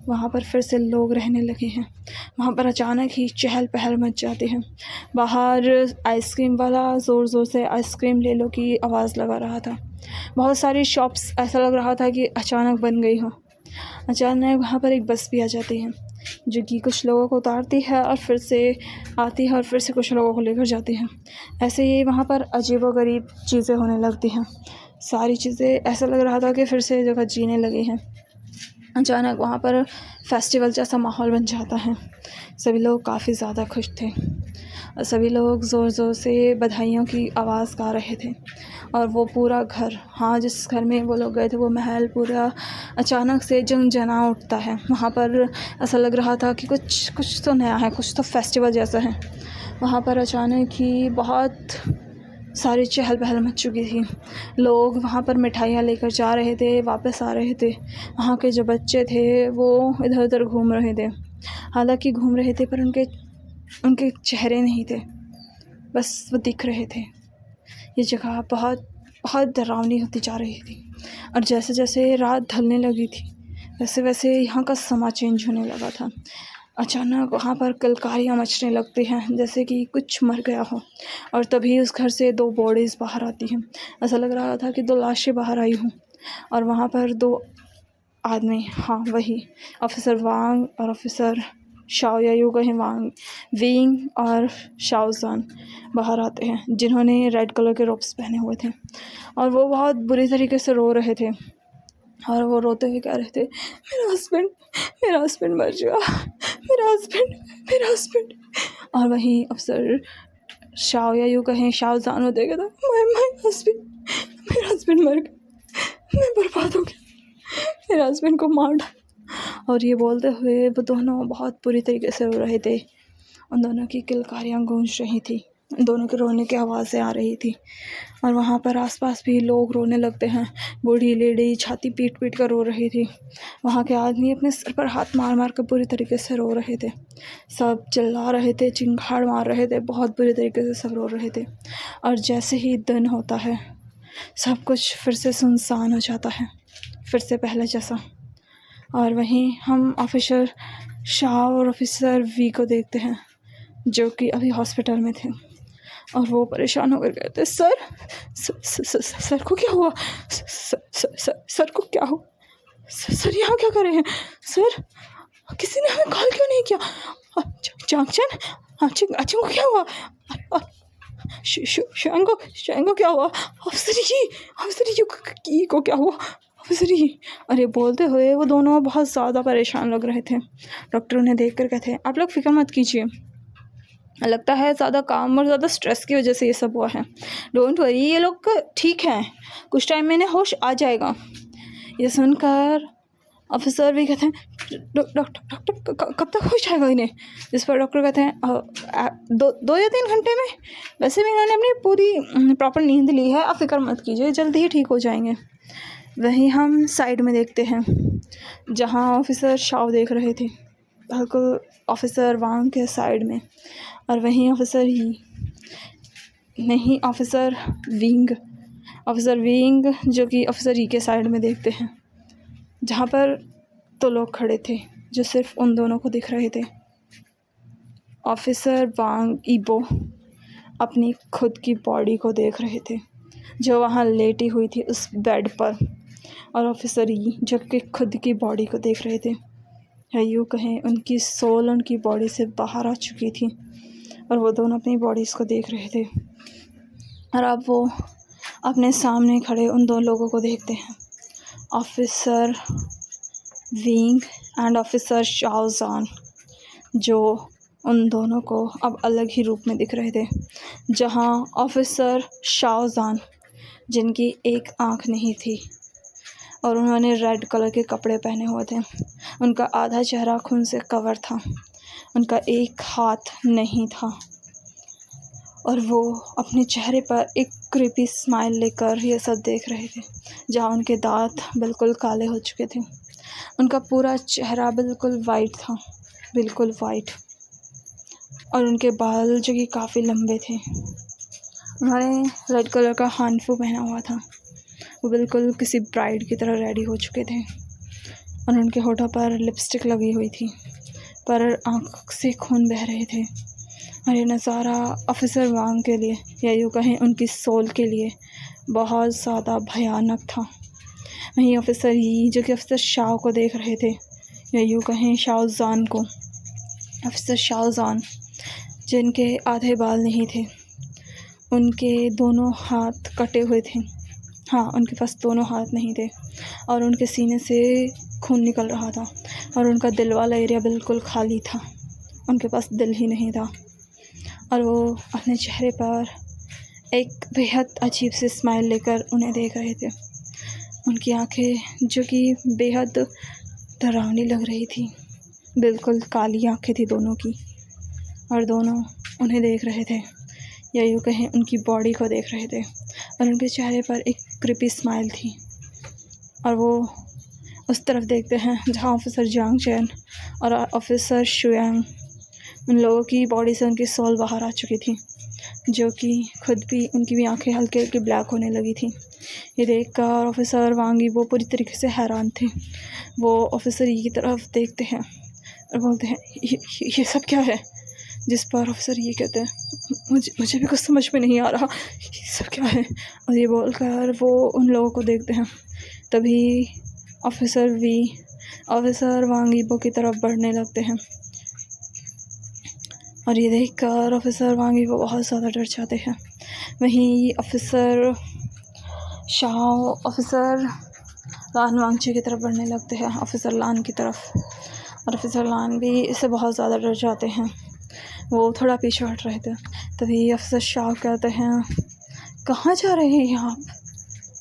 वहाँ पर फिर से लोग रहने लगे हैं। वहाँ पर अचानक ही चहल पहल मच जाती है। बाहर आइसक्रीम वाला ज़ोर ज़ोर से आइसक्रीम ले लो की आवाज़ लगा रहा था। बहुत सारी शॉप्स, ऐसा लग रहा था कि अचानक बन गई हो। अचानक वहाँ पर एक बस भी आ जाती है, जो कि कुछ लोगों को उतारती है और फिर से आती है और फिर से कुछ लोगों को लेकर जाती है। ऐसे ही वहाँ पर अजीबोगरीब चीज़ें होने लगती हैं। सारी चीज़ें ऐसा लग रहा था कि फिर से जगह जीने लगी हैं। अचानक वहाँ पर फेस्टिवल जैसा माहौल बन जाता है। सभी लोग काफ़ी ज़्यादा खुश थे और सभी लोग ज़ोर ज़ोर से बधाइयों की आवाज़ गा रहे थे। और वो पूरा घर, हाँ, जिस घर में वो लोग गए थे वो महल पूरा अचानक से झनझना उठता है। वहाँ पर ऐसा लग रहा था कि कुछ तो नया है, कुछ तो फेस्टिवल जैसा है। वहाँ पर अचानक ही बहुत सारी चहल पहल मच चुकी थी। लोग वहाँ पर मिठाइयाँ लेकर जा रहे थे, वापस आ रहे थे। वहाँ के जो बच्चे थे वो इधर उधर घूम रहे थे, हालांकि घूम रहे थे पर उनके चेहरे नहीं थे, बस वो दिख रहे थे। ये जगह बहुत बहुत डरावनी होती जा रही थी और जैसे जैसे रात ढलने लगी थी वैसे वैसे यहाँ का समा चेंज होने लगा था। अचानक वहाँ पर किलकारियाँ मचने लगती हैं जैसे कि कुछ मर गया हो और तभी उस घर से 2 बॉडीज़ बाहर आती हैं। ऐसा लग रहा था कि 2 लाशें बाहर आई हों और वहाँ पर 2 आदमी, हाँ वही, ऑफिसर वांग और ऑफिसर शाओ, या यूँ कहें वांग विंग और शाओजान बाहर आते हैं, जिन्होंने रेड कलर के रोब्स पहने हुए थे और वो बहुत बुरी तरीके से रो रहे थे और वो रोते हुए कह रहे थे, मेरा हस्बैंड मर गया, मेरा हस्बैंड। और वहीं अफसर शाओ, या यूँ कहें शाओजान, होते गए, माय हस्बैंड, मेरा हस्बैंड मर गया, मैं बर्बाद हो गया, मेरे हस्बैंड को मार डाला। और ये बोलते हुए वो दोनों बहुत बुरी तरीके से रो रहे थे। उन दोनों की किलकारियाँ गूंज रही थी, दोनों के रोने की आवाज़ें आ रही थी और वहाँ पर आसपास भी लोग रोने लगते हैं। बूढ़ी लेडी छाती पीट पीट कर रो रही थी। वहाँ के आदमी अपने सर पर हाथ मार मार कर बुरी तरीके से रो रहे थे। सब चिल्ला रहे थे, चिंगाड़ मार रहे थे, बहुत बुरी तरीके से सब रो रहे थे। और जैसे ही दिन होता है सब कुछ फिर से सुनसान हो जाता है, फिर से पहले जैसा। और वहीं हम ऑफिसर शाह और ऑफिसर वी को देखते हैं जो कि अभी हॉस्पिटल में थे और वो परेशान होकर कहते, सर को क्या हुआ, सर को क्या हुआ, सर यहाँ क्या कर रहे हैं, सर किसी ने हमें कॉल क्यों नहीं किया, चांगचन अच्छे को क्या हुआ, शांगो क्या हुआ, ऑफिसर जी को क्या हुआ, ऑफिसर जी। अरे बोलते हुए वो दोनों बहुत ज़्यादा परेशान लग रहे थे। डॉक्टर उन्हें देख कर कहते हैं, आप लोग फिक्र मत कीजिए, लगता है ज़्यादा काम और ज़्यादा स्ट्रेस की वजह से ये सब हुआ है, डोंट वरी, ये लोग ठीक हैं, कुछ टाइम में इन्हें होश आ जाएगा। ये सुनकर ऑफिसर भी कहते हैं, डॉक्टर कब तक होश आएगा इन्हें। जिस पर डॉक्टर कहते हैं 2 या 3 घंटे में, वैसे भी इन्होंने अपनी पूरी प्रॉपर नींद ली है, आप फिक्र मत कीजिए, जल्दी ही ठीक हो जाएंगे। वहीं हम साइड में देखते हैं जहाँ ऑफिसर शाव देख रहे थे, बिल्कुल ऑफिसर वांग के साइड में, और वहीं ऑफिसर विंग जो कि ऑफिसर ई के साइड में देखते हैं, जहाँ पर 2 लोग खड़े थे जो सिर्फ उन दोनों को दिख रहे थे। ऑफिसर वांग ईबो अपनी खुद की बॉडी को देख रहे थे जो वहाँ लेटी हुई थी उस बेड पर, और ऑफिसर ई जो कि खुद की बॉडी को देख रहे थे, या यूँ कहें उनकी सोल उनकी बॉडी से बाहर आ चुकी थी और वो दोनों अपनी बॉडीज़ को देख रहे थे। और अब वो अपने सामने खड़े उन 2 लोगों को देखते हैं, ऑफिसर विंग एंड ऑफिसर शाओजान, जो उन दोनों को अब अलग ही रूप में दिख रहे थे। जहाँ ऑफिसर शाओजान, जिनकी एक आँख नहीं थी और उन्होंने रेड कलर के कपड़े पहने हुए थे, उनका आधा चेहरा खून से कवर था, उनका एक हाथ नहीं था और वो अपने चेहरे पर एक क्रीपी स्माइल लेकर ये सब देख रहे थे। जहाँ उनके दांत बिल्कुल काले हो चुके थे, उनका पूरा चेहरा बिल्कुल वाइट था, बिल्कुल वाइट, और उनके बाल जो कि काफ़ी लंबे थे। उन्होंने रेड कलर का हानफू पहना हुआ था, वो बिल्कुल किसी ब्राइड की तरह रेडी हो चुके थे और उनके होठों पर लिपस्टिक लगी हुई थी, पर आँख से खून बह रहे थे। और ये नज़ारा ऑफिसर वांग के लिए, या यूँ कहें उनकी सोल के लिए, बहुत ज़्यादा भयानक था। वहीं ऑफिसर ई जो कि ऑफिसर शाओ को देख रहे थे, या यूँ कहें शाओजान को, ऑफिसर शाओजान जिनके आधे बाल नहीं थे, उनके दोनों हाथ कटे हुए थे, हाँ उनके पास दोनों हाथ नहीं थे और उनके सीने से खून निकल रहा था और उनका दिल वाला एरिया बिल्कुल खाली था, उनके पास दिल ही नहीं था। और वो अपने चेहरे पर एक बेहद अजीब सी स्माइल लेकर उन्हें देख रहे थे। उनकी आंखें जो कि बेहद डरावनी लग रही थी, बिल्कुल काली आंखें थी दोनों की, और दोनों उन्हें देख रहे थे, या यूँ कहें उनकी बॉडी को देख रहे थे। और उनके चेहरे पर एक क्रीपी स्माइल थी। और वो उस तरफ देखते हैं जहाँ ऑफिसर जियांग चैन और ऑफिसर शुयांग, उन लोगों की बॉडी से उनकी सोल बाहर आ चुकी थी, जो कि खुद भी उनकी भी आंखें हल्के हल्के ब्लैक होने लगी थी। ये देखकर ऑफिसर वांग यीबो पूरी तरीके से हैरान थे। वो ऑफिसर यी की तरफ देखते हैं और बोलते हैं, ये सब क्या है? जिस पर ऑफिसर ये कहते हैं, मुझे भी कुछ समझ में नहीं आ रहा, ये सब क्या है? और ये बोलकर वो उन लोगों को देखते हैं। तभी ऑफिसर वांग यीबो की तरफ बढ़ने लगते हैं, और ये देखकर ऑफिसर वांग यीबो बहुत ज़्यादा डर जाते हैं। वहीं ऑफिसर शाओ ऑफिसर लान वांगचे की तरफ बढ़ने लगते हैं, ऑफिसर लान की तरफ, और ऑफिसर लान भी इससे बहुत ज़्यादा डर जाते हैं। वो थोड़ा पीछे हट रहे थे। तभी ऑफिसर शाओ कहते हैं, कहाँ जा रहे हैं आप?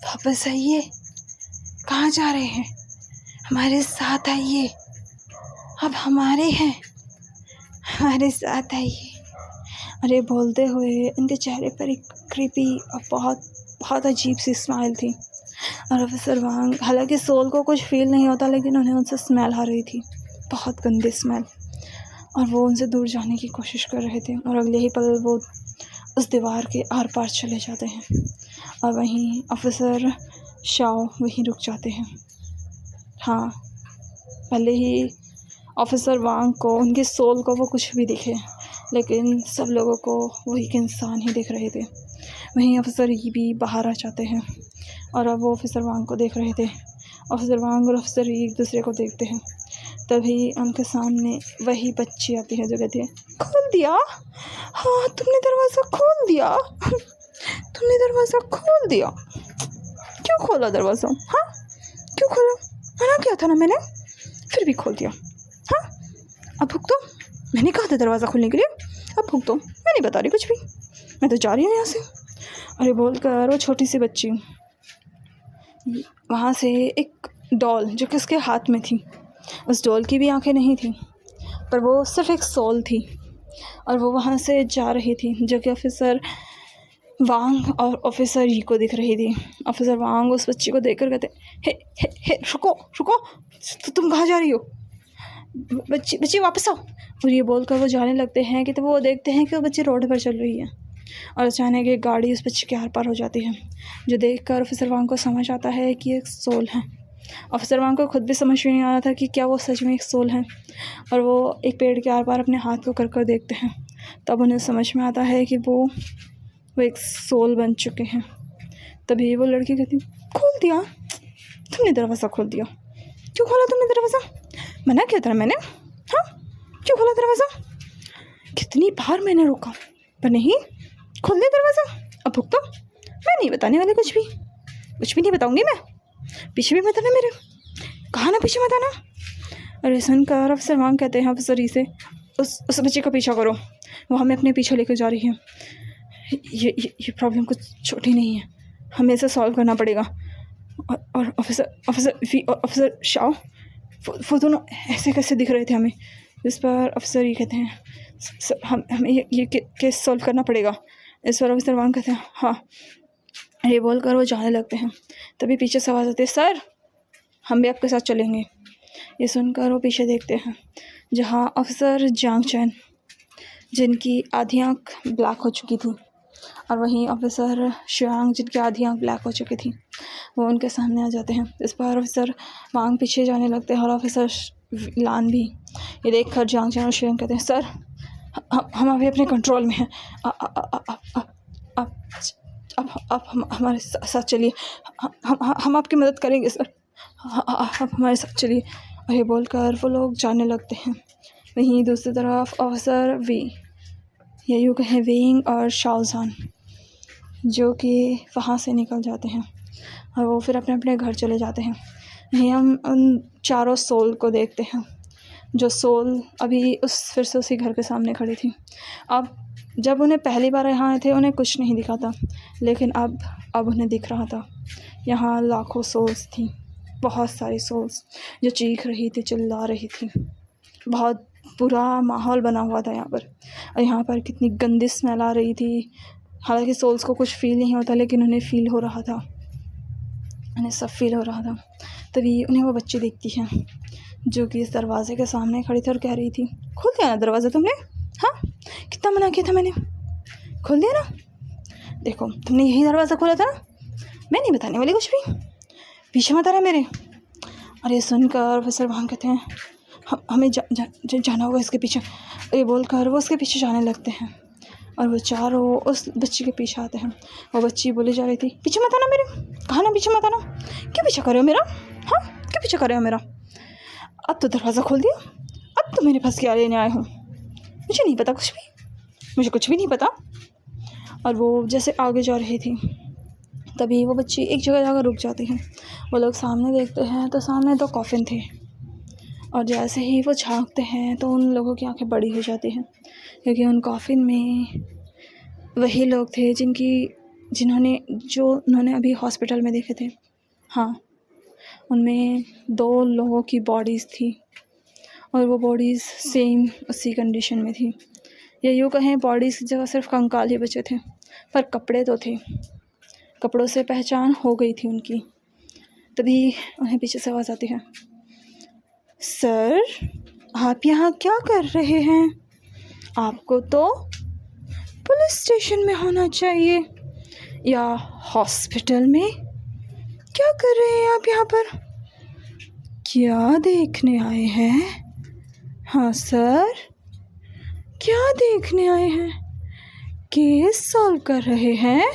वापस आइए। कहाँ जा रहे हैं? हमारे साथ आइए, अब हमारे हैं, हमारे साथ आइए। और ये बोलते हुए उनके चेहरे पर एक क्रीपी और बहुत अजीब सी स्माइल थी। और ऑफिसर वांग, हालांकि सोल को कुछ फील नहीं होता, लेकिन उन्हें उनसे स्मेल आ रही थी, बहुत गंदी स्मेल, और वो उनसे दूर जाने की कोशिश कर रहे थे। और अगले ही पल वो उस दीवार के आर पार चले जाते हैं, और वहीं ऑफिसर शाओ वहीं रुक जाते हैं। हाँ, भले ही ऑफिसर वांग को, उनके सोल को वो कुछ भी दिखे, लेकिन सब लोगों को वो एक इंसान ही दिख रहे थे। वहीं ऑफिसर यी भी बाहर आ जाते हैं, और अब वो ऑफिसर वांग को देख रहे थे। ऑफिसर वांग और ऑफिसर यी एक दूसरे को देखते हैं। तभी उनके सामने वही बच्ची आती है जो कहती है, खोल दिया? हाँ, तुमने दरवाज़ा खोल दिया। तुमने दरवाज़ा खोल दिया। क्यों खोला दरवाज़ा? हाँ, क्यों खोला? मना किया था ना मैंने, फिर भी खोल दिया। हाँ, अब भुग दो। मैंने कहा था दरवाज़ा खोलने के लिए, अब भुग दो। मैं नहीं बता रही कुछ भी, मैं तो जा रही हूँ यहाँ से। अरे बोलकर वो छोटी सी बच्ची वहाँ से एक डॉल जो कि उसके हाथ में थी, उस डॉल की भी आंखें नहीं थी, पर वो सिर्फ एक सोल थी, और वो वहाँ से जा रही थी, जो कि ऑफिसर वांग और ऑफिसर यी को दिख रही थी। ऑफिसर वांग उस बच्ची को देखकर कहते, हे रुको, तो तुम कहाँ जा रही हो? बच्ची वापस आओ। और ये बोलकर वो जाने लगते हैं कि तो वो देखते हैं कि वो बच्ची रोड पर चल रही है, और अचानक एक गाड़ी उस बच्चे के आर पार हो जाती है, जो देखकर ऑफिसर वांग को समझ आता है कि एक सोल है। ऑफिसर वांग को खुद भी समझ में नहीं आ रहा था कि क्या वो सच में एक सोल है, और वो एक पेड़ के आर पार अपने हाथ को कर देखते हैं। तब उन्हें समझ में आता है कि वो एक सोल बन चुके हैं। तभी वो लड़की कहती, खोल दिया? तुमने दरवाज़ा खोल दिया? क्यों खोला तुमने दरवाज़ा? मना किया था मैंने। हाँ, क्यों खोला दरवाज़ा? कितनी बार मैंने रोका, पर नहीं, खोल दे दरवाज़ा। अब भुगतो। मैं नहीं बताने वाली कुछ भी नहीं बताऊंगी मैं। पीछे भी मत आना मेरे, कहा ना पीछे मत आना। अरे सुनकर ऑफिसर वांग कहते हैं ऑफिसर यी से, उस बच्चे का पीछा करो, वो हमें अपने पीछे लेकर जा रही है। ये प्रॉब्लम कुछ छोटी नहीं है, हमें इसे सॉल्व करना पड़ेगा। और ऑफिसर शाओ, वो दोनों ऐसे कैसे दिख रहे थे हमें? इस पर ऑफिसर ये कहते हैं, हमें ये केस सॉल्व करना पड़ेगा। इस पर ऑफिसर वांग कहते हैं, हाँ। ये बोलकर वो जाने लगते हैं। तभी पीछे से आवाज़ आती है, सर हम भी आपके साथ चलेंगे। ये सुनकर वो पीछे देखते हैं, जहाँ ऑफिसर जियांग चैन, जिनकी आधी आँख ब्लैक हो चुकी थी, और वहीं ऑफिसर शुयांग, जिनकी आधी आँख ब्लैक हो चुकी थी, वो उनके सामने आ जाते हैं। इस पर ऑफिसर वांग पीछे जाने लगते हैं, और ऑफिसर लान भी। ये देखकर जियांग चैन और शुयांग कहते हैं, सर हम अभी अपने कंट्रोल में हैं, आप हमारे साथ चलिए, हम आपकी मदद करेंगे सर, आप हमारे साथ चलिए। और ये बोलकर वो लोग जाने लगते हैं। वहीं दूसरी तरफ ऑफिसर वी, या यूँ कहें वेइंग और शाओजान, जो कि वहाँ से निकल जाते हैं, और वो फिर अपने अपने घर चले जाते हैं। यहीं हम उन चारों सोल को देखते हैं, जो सोल अभी फिर से उसी घर के सामने खड़ी थी। अब जब उन्हें पहली बार यहाँ आए थे उन्हें कुछ नहीं दिखा था, लेकिन अब उन्हें दिख रहा था। यहाँ लाखों सोल्स थी, बहुत सारी सोल्स जो चीख रही थी, चिल्ला रही थी। बहुत बुरा माहौल बना हुआ था यहाँ पर। और यहाँ पर कितनी गंदी स्मेल आ रही थी। हालांकि सोल्स को कुछ फील नहीं होता, लेकिन उन्हें फ़ील हो रहा था, उन्हें सब फील हो रहा था। तभी उन्हें वो बच्ची दिखती है जो कि इस दरवाजे के सामने खड़ी थी और कह रही थी, खोल दिया ना दरवाज़ा तुमने? हाँ, कितना मना किया था मैंने, खोल दिया ना? देखो तुमने यही दरवाज़ा खोला था ना, मैं नहीं बताने वाली कुछ भी, पीछे मत आना मेरे। और ये सुनकर प्रोफेसर वहाँ कहते हैं, हमें जाना होगा इसके पीछे। ये बोलकर वो उसके पीछे जाने लगते हैं और वो चारों उस बच्ची के पीछे आते हैं। वो बच्ची बोली जा रही थी, पीछे मत आना मेरे, कहा ना पीछे मत आना, क्यों पीछे कर रहे हो मेरा? हाँ, क्यों पीछे कर रहे हो मेरा? अब तो दरवाज़ा खोल दिया, अब तो मेरे पास क्या लेने आए हो? मुझे नहीं पता कुछ भी, मुझे कुछ भी नहीं पता। और वो जैसे आगे जा रही थी तभी वो बच्ची एक जगह जाकर रुक जाती है। वो लोग सामने देखते हैं तो सामने 2 कॉफ़िन थे, और जैसे ही वो झांकते हैं तो उन लोगों की आंखें बड़ी हो जाती हैं, क्योंकि उन कॉफ़िन में वही लोग थे उन्होंने अभी हॉस्पिटल में देखे थे। हाँ, उनमें 2 लोगों की बॉडीज़ थी और वो बॉडीज़ सेम उसी कंडीशन में थी, या यूँ कहें बॉडीज़ की जगह सिर्फ कंकाल ही बचे थे, पर कपड़े तो थे, कपड़ों से पहचान हो गई थी उनकी। तभी उन्हें पीछे से आवाज़ आती है, सर आप यहाँ क्या कर रहे हैं? आपको तो पुलिस स्टेशन में होना चाहिए या हॉस्पिटल में। क्या कर रहे हैं आप यहाँ पर? क्या देखने आए हैं? हाँ सर, क्या देखने आए हैं? केस सॉल्व कर रहे हैं?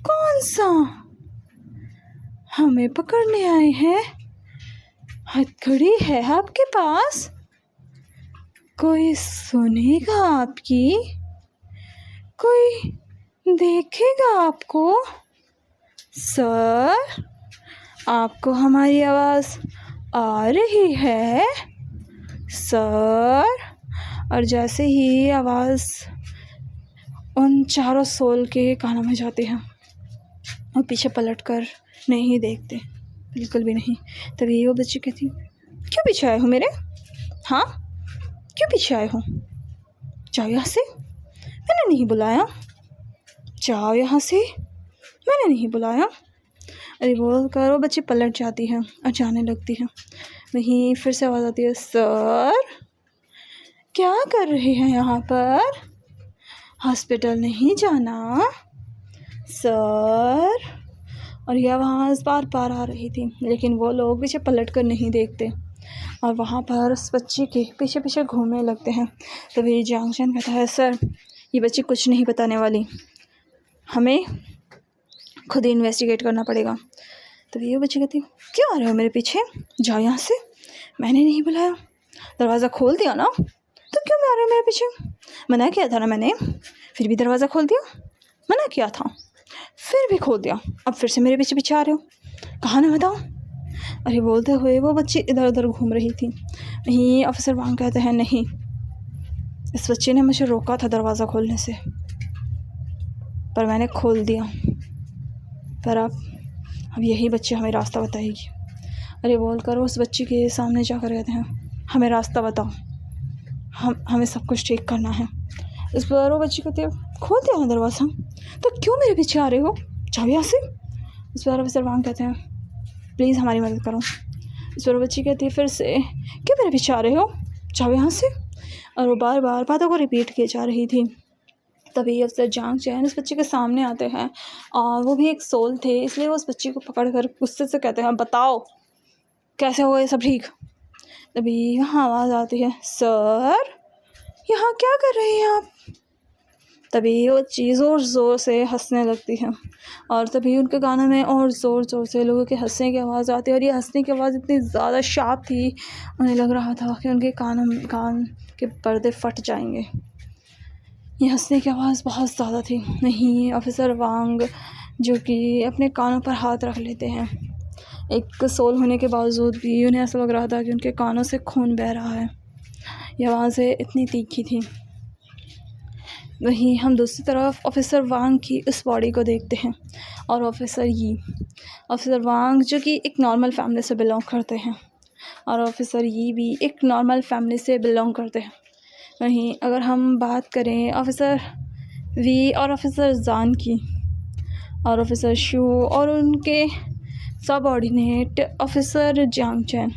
कौन सा? हमें पकड़ने आए हैं? हथकड़ी है आपके पास? कोई सुनेगा आपकी? कोई देखेगा आपको? सर, आपको हमारी आवाज़ आ रही है? सर। और जैसे ही आवाज़ उन चारों सोल के कानों में जाती है और पीछे पलट कर नहीं देखते, बिल्कुल भी नहीं। तभी वो बच्ची कहती, क्यों पीछे आए हो मेरे? हाँ, क्यों पीछे आए हो? जाओ यहाँ से, मैंने नहीं बुलाया। जाओ यहाँ से, मैंने नहीं बुलाया। अरे बोल कर वो बच्ची पलट जाती है और जाने लगती है। वहीं फिर से आवाज़ आती है, सर क्या कर रहे हैं यहाँ पर? हॉस्पिटल नहीं जाना सर। और यह आवाज़ बार बार आ रही थी, लेकिन वो लोग पीछे पलट कर नहीं देखते और वहाँ पर उस बच्ची के पीछे पीछे घूमने लगते हैं। तभी जांगचैन कहता है, सर ये बच्ची कुछ नहीं बताने वाली, हमें खुद ही इन्वेस्टिगेट करना पड़ेगा। तभी ये बच्ची कहती, क्यों आ रहे हो मेरे पीछे? जाओ यहाँ से, मैंने नहीं बुलाया। दरवाज़ा खोल दिया ना, तो क्यों आ रहे हो मेरे पीछे? मना किया था ना मैंने, फिर भी दरवाज़ा खोल दिया। मना किया था, फिर भी खोल दिया, अब फिर से मेरे पीछे पीछे आ रहे हो, कहाँ ना बताओ। अरे बोलते हुए वो बच्ची इधर उधर घूम रही थी। वहीं अफसर वांग कहते हैं, नहीं, इस बच्चे ने मुझे रोका था दरवाज़ा खोलने से, पर मैंने खोल दिया, पर अब यही बच्ची हमें रास्ता बताएगी। अरे बोलकर उस बच्ची के सामने जाकर कहते हैं, हमें रास्ता बताओ, हमें सब कुछ ठीक करना है। इस पर वो बच्ची कहती है, खोल दिया ना दरवाज़ा, तो क्यों मेरे पीछे आ रहे हो? जाओ यहाँ से। इस पर अफसर वांग कहते हैं, प्लीज़ हमारी मदद करो। इस पर बच्ची कहती है फिर से, क्यों मेरे पीछे आ रहे हो? जाओ यहाँ से। और वो बार बार बातों को रिपीट किए जा रही थी। तभी अफसर जांगचैन उस बच्ची के सामने आते हैं और वो भी एक सोल थे, इसलिए वो उस बच्ची को पकड़ कर गुस्से से कहते हैं, बताओ कैसे हो ये सब ठीक? तभी यहाँ आवाज़ आती है, सर यहाँ क्या कर रहे हैं आप? तभी वो चीज़ ज़ोर ज़ोर से हंसने लगती है और तभी उनके गानों में और ज़ोर ज़ोर से लोगों के हंसने की आवाज़ आती है। और ये हंसने की आवाज़ इतनी ज़्यादा शार्प थी, उन्हें लग रहा था कि उनके कान के पर्दे फट जाएंगे। ये हंसने की आवाज़ बहुत ज़्यादा थी। नहीं, ऑफिसर वांग जो कि अपने कानों पर हाथ रख लेते हैं एक सोल होने के बावजूद भी उन्हें ऐसा लग रहा था कि उनके कानों से खून बह रहा है, यह आवाज़ें इतनी तीखी थी। वहीं हम दूसरी तरफ ऑफिसर वांग की उस बॉडी को देखते हैं और ऑफिसर वांग जो कि एक नॉर्मल फैमिली से बिलोंग करते हैं और ऑफिसर यी भी एक नॉर्मल फैमिली से बिलोंग करते हैं। वहीं अगर हम बात करें ऑफिसर वी और ऑफिसर जान की और ऑफिसर शू और उनके सबऑर्डिनेट ऑफिसर जियांग चैन,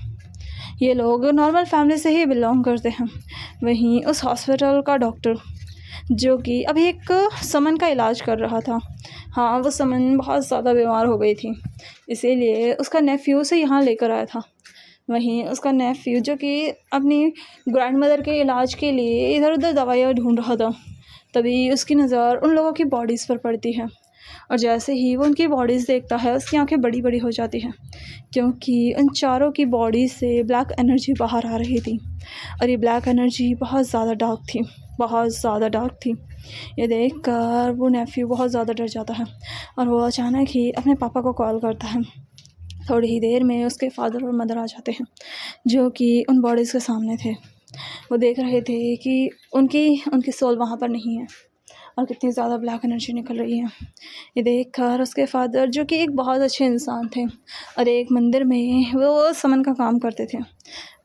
ये लोग नॉर्मल फैमिली से ही बिलोंग करते हैं। वहीं उस हॉस्पिटल का डॉक्टर जो कि अभी एक समन का इलाज कर रहा था, हाँ वो समन बहुत ज़्यादा बीमार हो गई थी, इसीलिए उसका नेफ्यू से यहाँ लेकर आया था। वहीं उसका नेफ्यू जो कि अपनी ग्रैंड मदर के इलाज के लिए इधर उधर दवाइयाँ ढूंढ रहा था, तभी उसकी नज़र उन लोगों की बॉडीज़ पर पड़ती है और जैसे ही वो उनकी बॉडीज़ देखता है उसकी आंखें बड़ी बड़ी हो जाती हैं, क्योंकि उन चारों की बॉडी से ब्लैक एनर्जी बाहर आ रही थी और ये ब्लैक एनर्जी बहुत ज़्यादा डार्क थी। ये देखकर वो नेफ्यू बहुत ज़्यादा डर जाता है और वो अचानक ही अपने पापा को कॉल करता है। थोड़ी ही देर में उसके फादर और मदर आ जाते हैं जो कि उन बॉडीज़ के सामने थे। वो देख रहे थे कि उनकी सोल वहाँ पर नहीं है और कितनी ज़्यादा ब्लैक एनर्जी निकल रही है। ये देखकर उसके फादर जो कि एक बहुत अच्छे इंसान थे और एक मंदिर में वो समन का काम करते थे,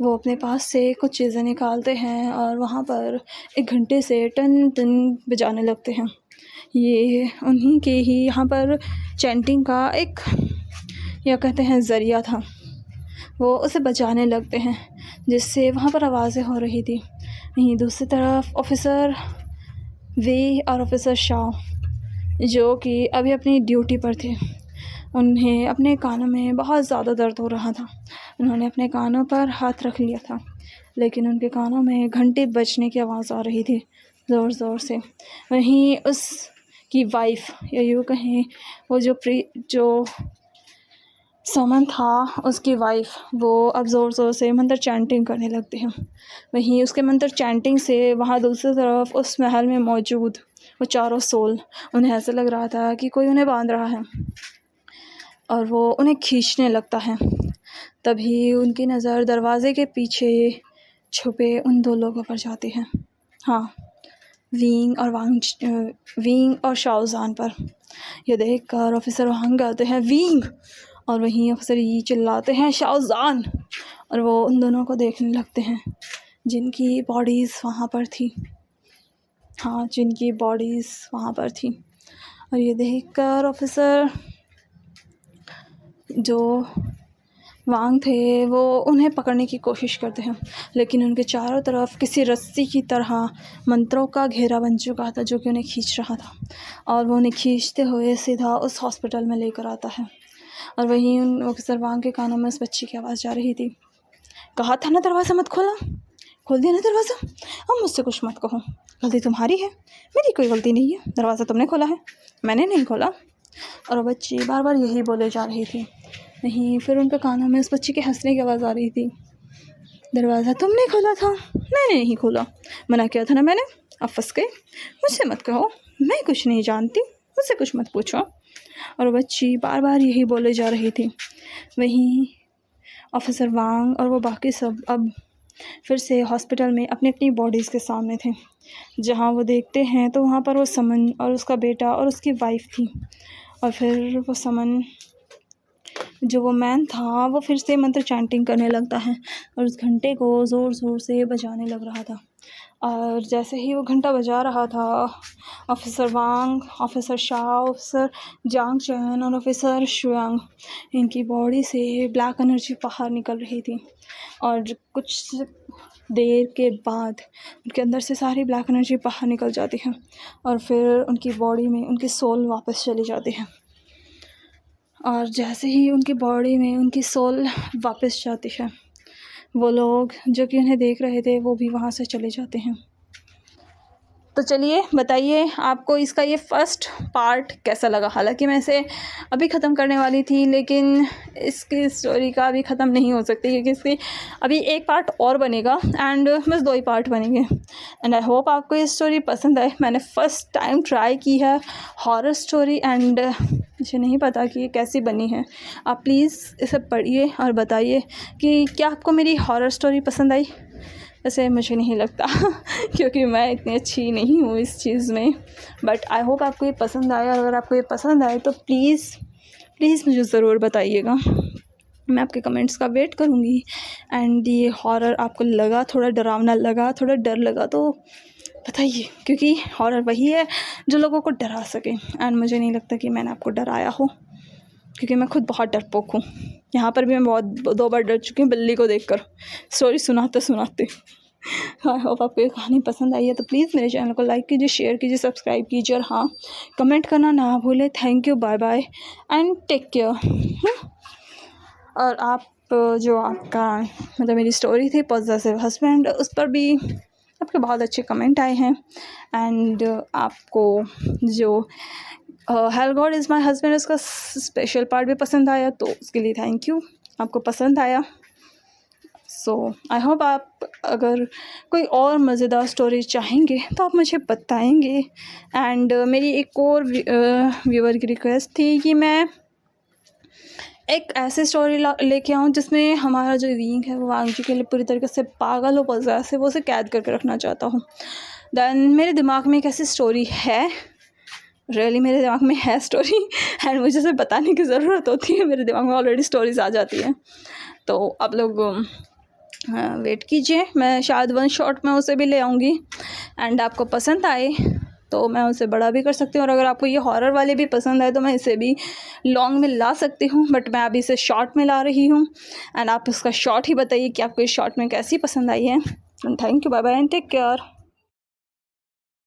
वो अपने पास से कुछ चीज़ें निकालते हैं और वहाँ पर एक घंटे से टन टन बजाने लगते हैं। ये उन्हीं के ही यहाँ पर चैंटिंग का एक या कहते हैं ज़रिया था, वो उसे बजाने लगते हैं जिससे वहाँ पर आवाज़ें हो रही थी। वहीं दूसरी तरफ ऑफिसर वे और ऑफिसर शाह जो कि अभी अपनी ड्यूटी पर थे, उन्हें अपने कानों में बहुत ज़्यादा दर्द हो रहा था। उन्होंने अपने कानों पर हाथ रख लिया था, लेकिन उनके कानों में घंटे बजने की आवाज़ आ रही थी ज़ोर ज़ोर से। वहीं उसकी वाइफ या यूँ कहें वो जो समन था उसकी वाइफ, वो अब ज़ोर ज़ोर से मंत्र चैंटिंग करने लगते हैं। वहीं उसके मंत्र चैंटिंग से वहाँ दूसरी तरफ उस महल में मौजूद वो चारों सोल, उन्हें ऐसा लग रहा था कि कोई उन्हें बांध रहा है और वो उन्हें खींचने लगता है। तभी उनकी नज़र दरवाज़े के पीछे छुपे उन दो लोगों पर जाती है, हाँ वींग और शाओजान पर। यह देखकर ऑफिसर वांग कहते हैं वींग और वहीं अफसर ये चिल्लाते हैं शाओजान और वो उन दोनों को देखने लगते हैं जिनकी बॉडीज़ वहाँ पर थी, हाँ जिनकी बॉडीज़ वहाँ पर थी। और ये देखकर ऑफिसर जो वांग थे वो उन्हें पकड़ने की कोशिश करते हैं, लेकिन उनके चारों तरफ किसी रस्सी की तरह मंत्रों का घेरा बन चुका था जो कि उन्हें खींच रहा था और वो उन्हें खींचते हुए सीधा उस हॉस्पिटल में लेकर आता है। और वहीं उन ऑफिसर वांग के कानों में उस बच्ची की आवाज़ जा रही थी, कहा था ना दरवाज़ा मत खोला, खोल दिया ना दरवाज़ा, अब मुझसे कुछ मत कहो, गलती तुम्हारी है, मेरी कोई गलती नहीं है, दरवाज़ा तुमने खोला है, मैंने नहीं खोला। और वो बच्ची बार बार यही बोले जा रही थी। नहीं, फिर उनके कानों में उस बच्ची के हंसने की आवाज़ आ रही थी, दरवाज़ा तुमने खोला था, मैंने नहीं खोला, मना किया था ना मैंने, अब फंस गए, मुझसे मत कहो, मैं कुछ नहीं जानती, मुझसे कुछ मत पूछो। और बच्ची बार बार यही बोले जा रही थी। वहीं ऑफिसर वांग और वो बाकी सब अब फिर से हॉस्पिटल में अपनी अपनी बॉडीज़ के सामने थे। जहाँ वो देखते हैं तो वहाँ पर वो समन और उसका बेटा और उसकी वाइफ थी। और फिर वो समन जो वो मैन था वो फिर से मंत्र चैंटिंग करने लगता है और उस घंटे को ज़ोर ज़ोर से बजाने लग रहा था। और जैसे ही वो घंटा बजा रहा था, ऑफिसर वांग, ऑफिसर शाह, ऑफिसर जियांग चैन और ऑफिसर शुयांग, इनकी बॉडी से ब्लैक एनर्जी बाहर निकल रही थी और कुछ देर के बाद उनके अंदर से सारी ब्लैक एनर्जी बाहर निकल जाती है और फिर उनकी बॉडी में उनकी सोल वापस चली जाती है। और जैसे ही उनकी बॉडी में उनकी सोल वापस जाती है, वो लोग जो कि उन्हें देख रहे थे वो भी वहाँ से चले जाते हैं। तो चलिए बताइए आपको इसका ये फर्स्ट पार्ट कैसा लगा। हालांकि मैं इसे अभी ख़त्म करने वाली थी, लेकिन इसकी स्टोरी का अभी ख़त्म नहीं हो सकती क्योंकि इसकी अभी एक पार्ट और बनेगा एंड बस 2 ही पार्ट बनेंगे। एंड आई होप आपको ये स्टोरी पसंद आए। मैंने फ़र्स्ट टाइम ट्राई की है हॉरर स्टोरी एंड मुझे नहीं पता कि ये कैसी बनी है। आप प्लीज़ इसे पढ़िए और बताइए कि क्या आपको मेरी हॉरर स्टोरी पसंद आई। वैसे मुझे नहीं लगता क्योंकि मैं इतनी अच्छी नहीं हूँ इस चीज़ में, बट आई होप आपको ये पसंद आया। और अगर आपको ये पसंद आए तो प्लीज़ मुझे ज़रूर बताइएगा। मैं आपके कमेंट्स का वेट करूँगी। एंड ये हॉरर आपको लगा, थोड़ा डरावना लगा, थोड़ा डर लगा तो बताइए, क्योंकि हॉरर वही है जो लोगों को डरा सके। एंड मुझे नहीं लगता कि मैंने आपको डराया हो, क्योंकि मैं खुद बहुत डरपोक हूँ। यहाँ पर भी मैं बहुत 2 बार डर चुकी हूँ बिल्ली को देखकर, स्टोरी सुनाते। आई होप आपको ये कहानी पसंद आई है तो प्लीज़ मेरे चैनल को लाइक कीजिए, शेयर कीजिए, सब्सक्राइब कीजिए और हाँ, कमेंट करना ना भूलें। Thank you, bye bye and take care. और आप जो आपका मतलब मेरी स्टोरी थी पॉसेसिव हस्बैंड, उस पर भी आपके बहुत अच्छे कमेंट आए हैं। एंड आपको जो hello God is my husband उसका स्पेशल पार्ट भी पसंद आया, तो उसके लिए थैंक यू, आपको पसंद आया। सो आई होप आप अगर कोई और मज़ेदार स्टोरी चाहेंगे तो आप मुझे बताएंगे। एंड मेरी एक और व्यूअर की रिक्वेस्ट थी कि मैं एक ऐसी स्टोरी लेके आऊँ जिसमें हमारा जो विंग है वो वांग जी के लिए पूरी तरीके से पागल हो, पॉसेसिव, वो उसे कैद करके रखना चाहता हूँ। देन मेरे दिमाग में एक ऐसी स्टोरी है, रियली मेरे दिमाग में है स्टोरी एंड मुझे उसे बताने की ज़रूरत होती है, मेरे दिमाग में ऑलरेडी स्टोरीज आ जाती हैं। तो आप लोग वेट कीजिए, मैं शायद 1 शॉट में उसे भी ले आऊँगी। एंड आपको पसंद आए तो मैं उसे बड़ा भी कर सकती हूँ, और अगर आपको ये हॉरर वाले भी पसंद आए तो मैं इसे भी लॉन्ग में ला सकती हूँ, बट मैं अभी इसे शॉर्ट में ला रही हूँ। एंड आप उसका शॉर्ट ही बताइए कि आपको इस शॉर्ट में कैसी पसंद आई है। Thank you, bye bye and take care.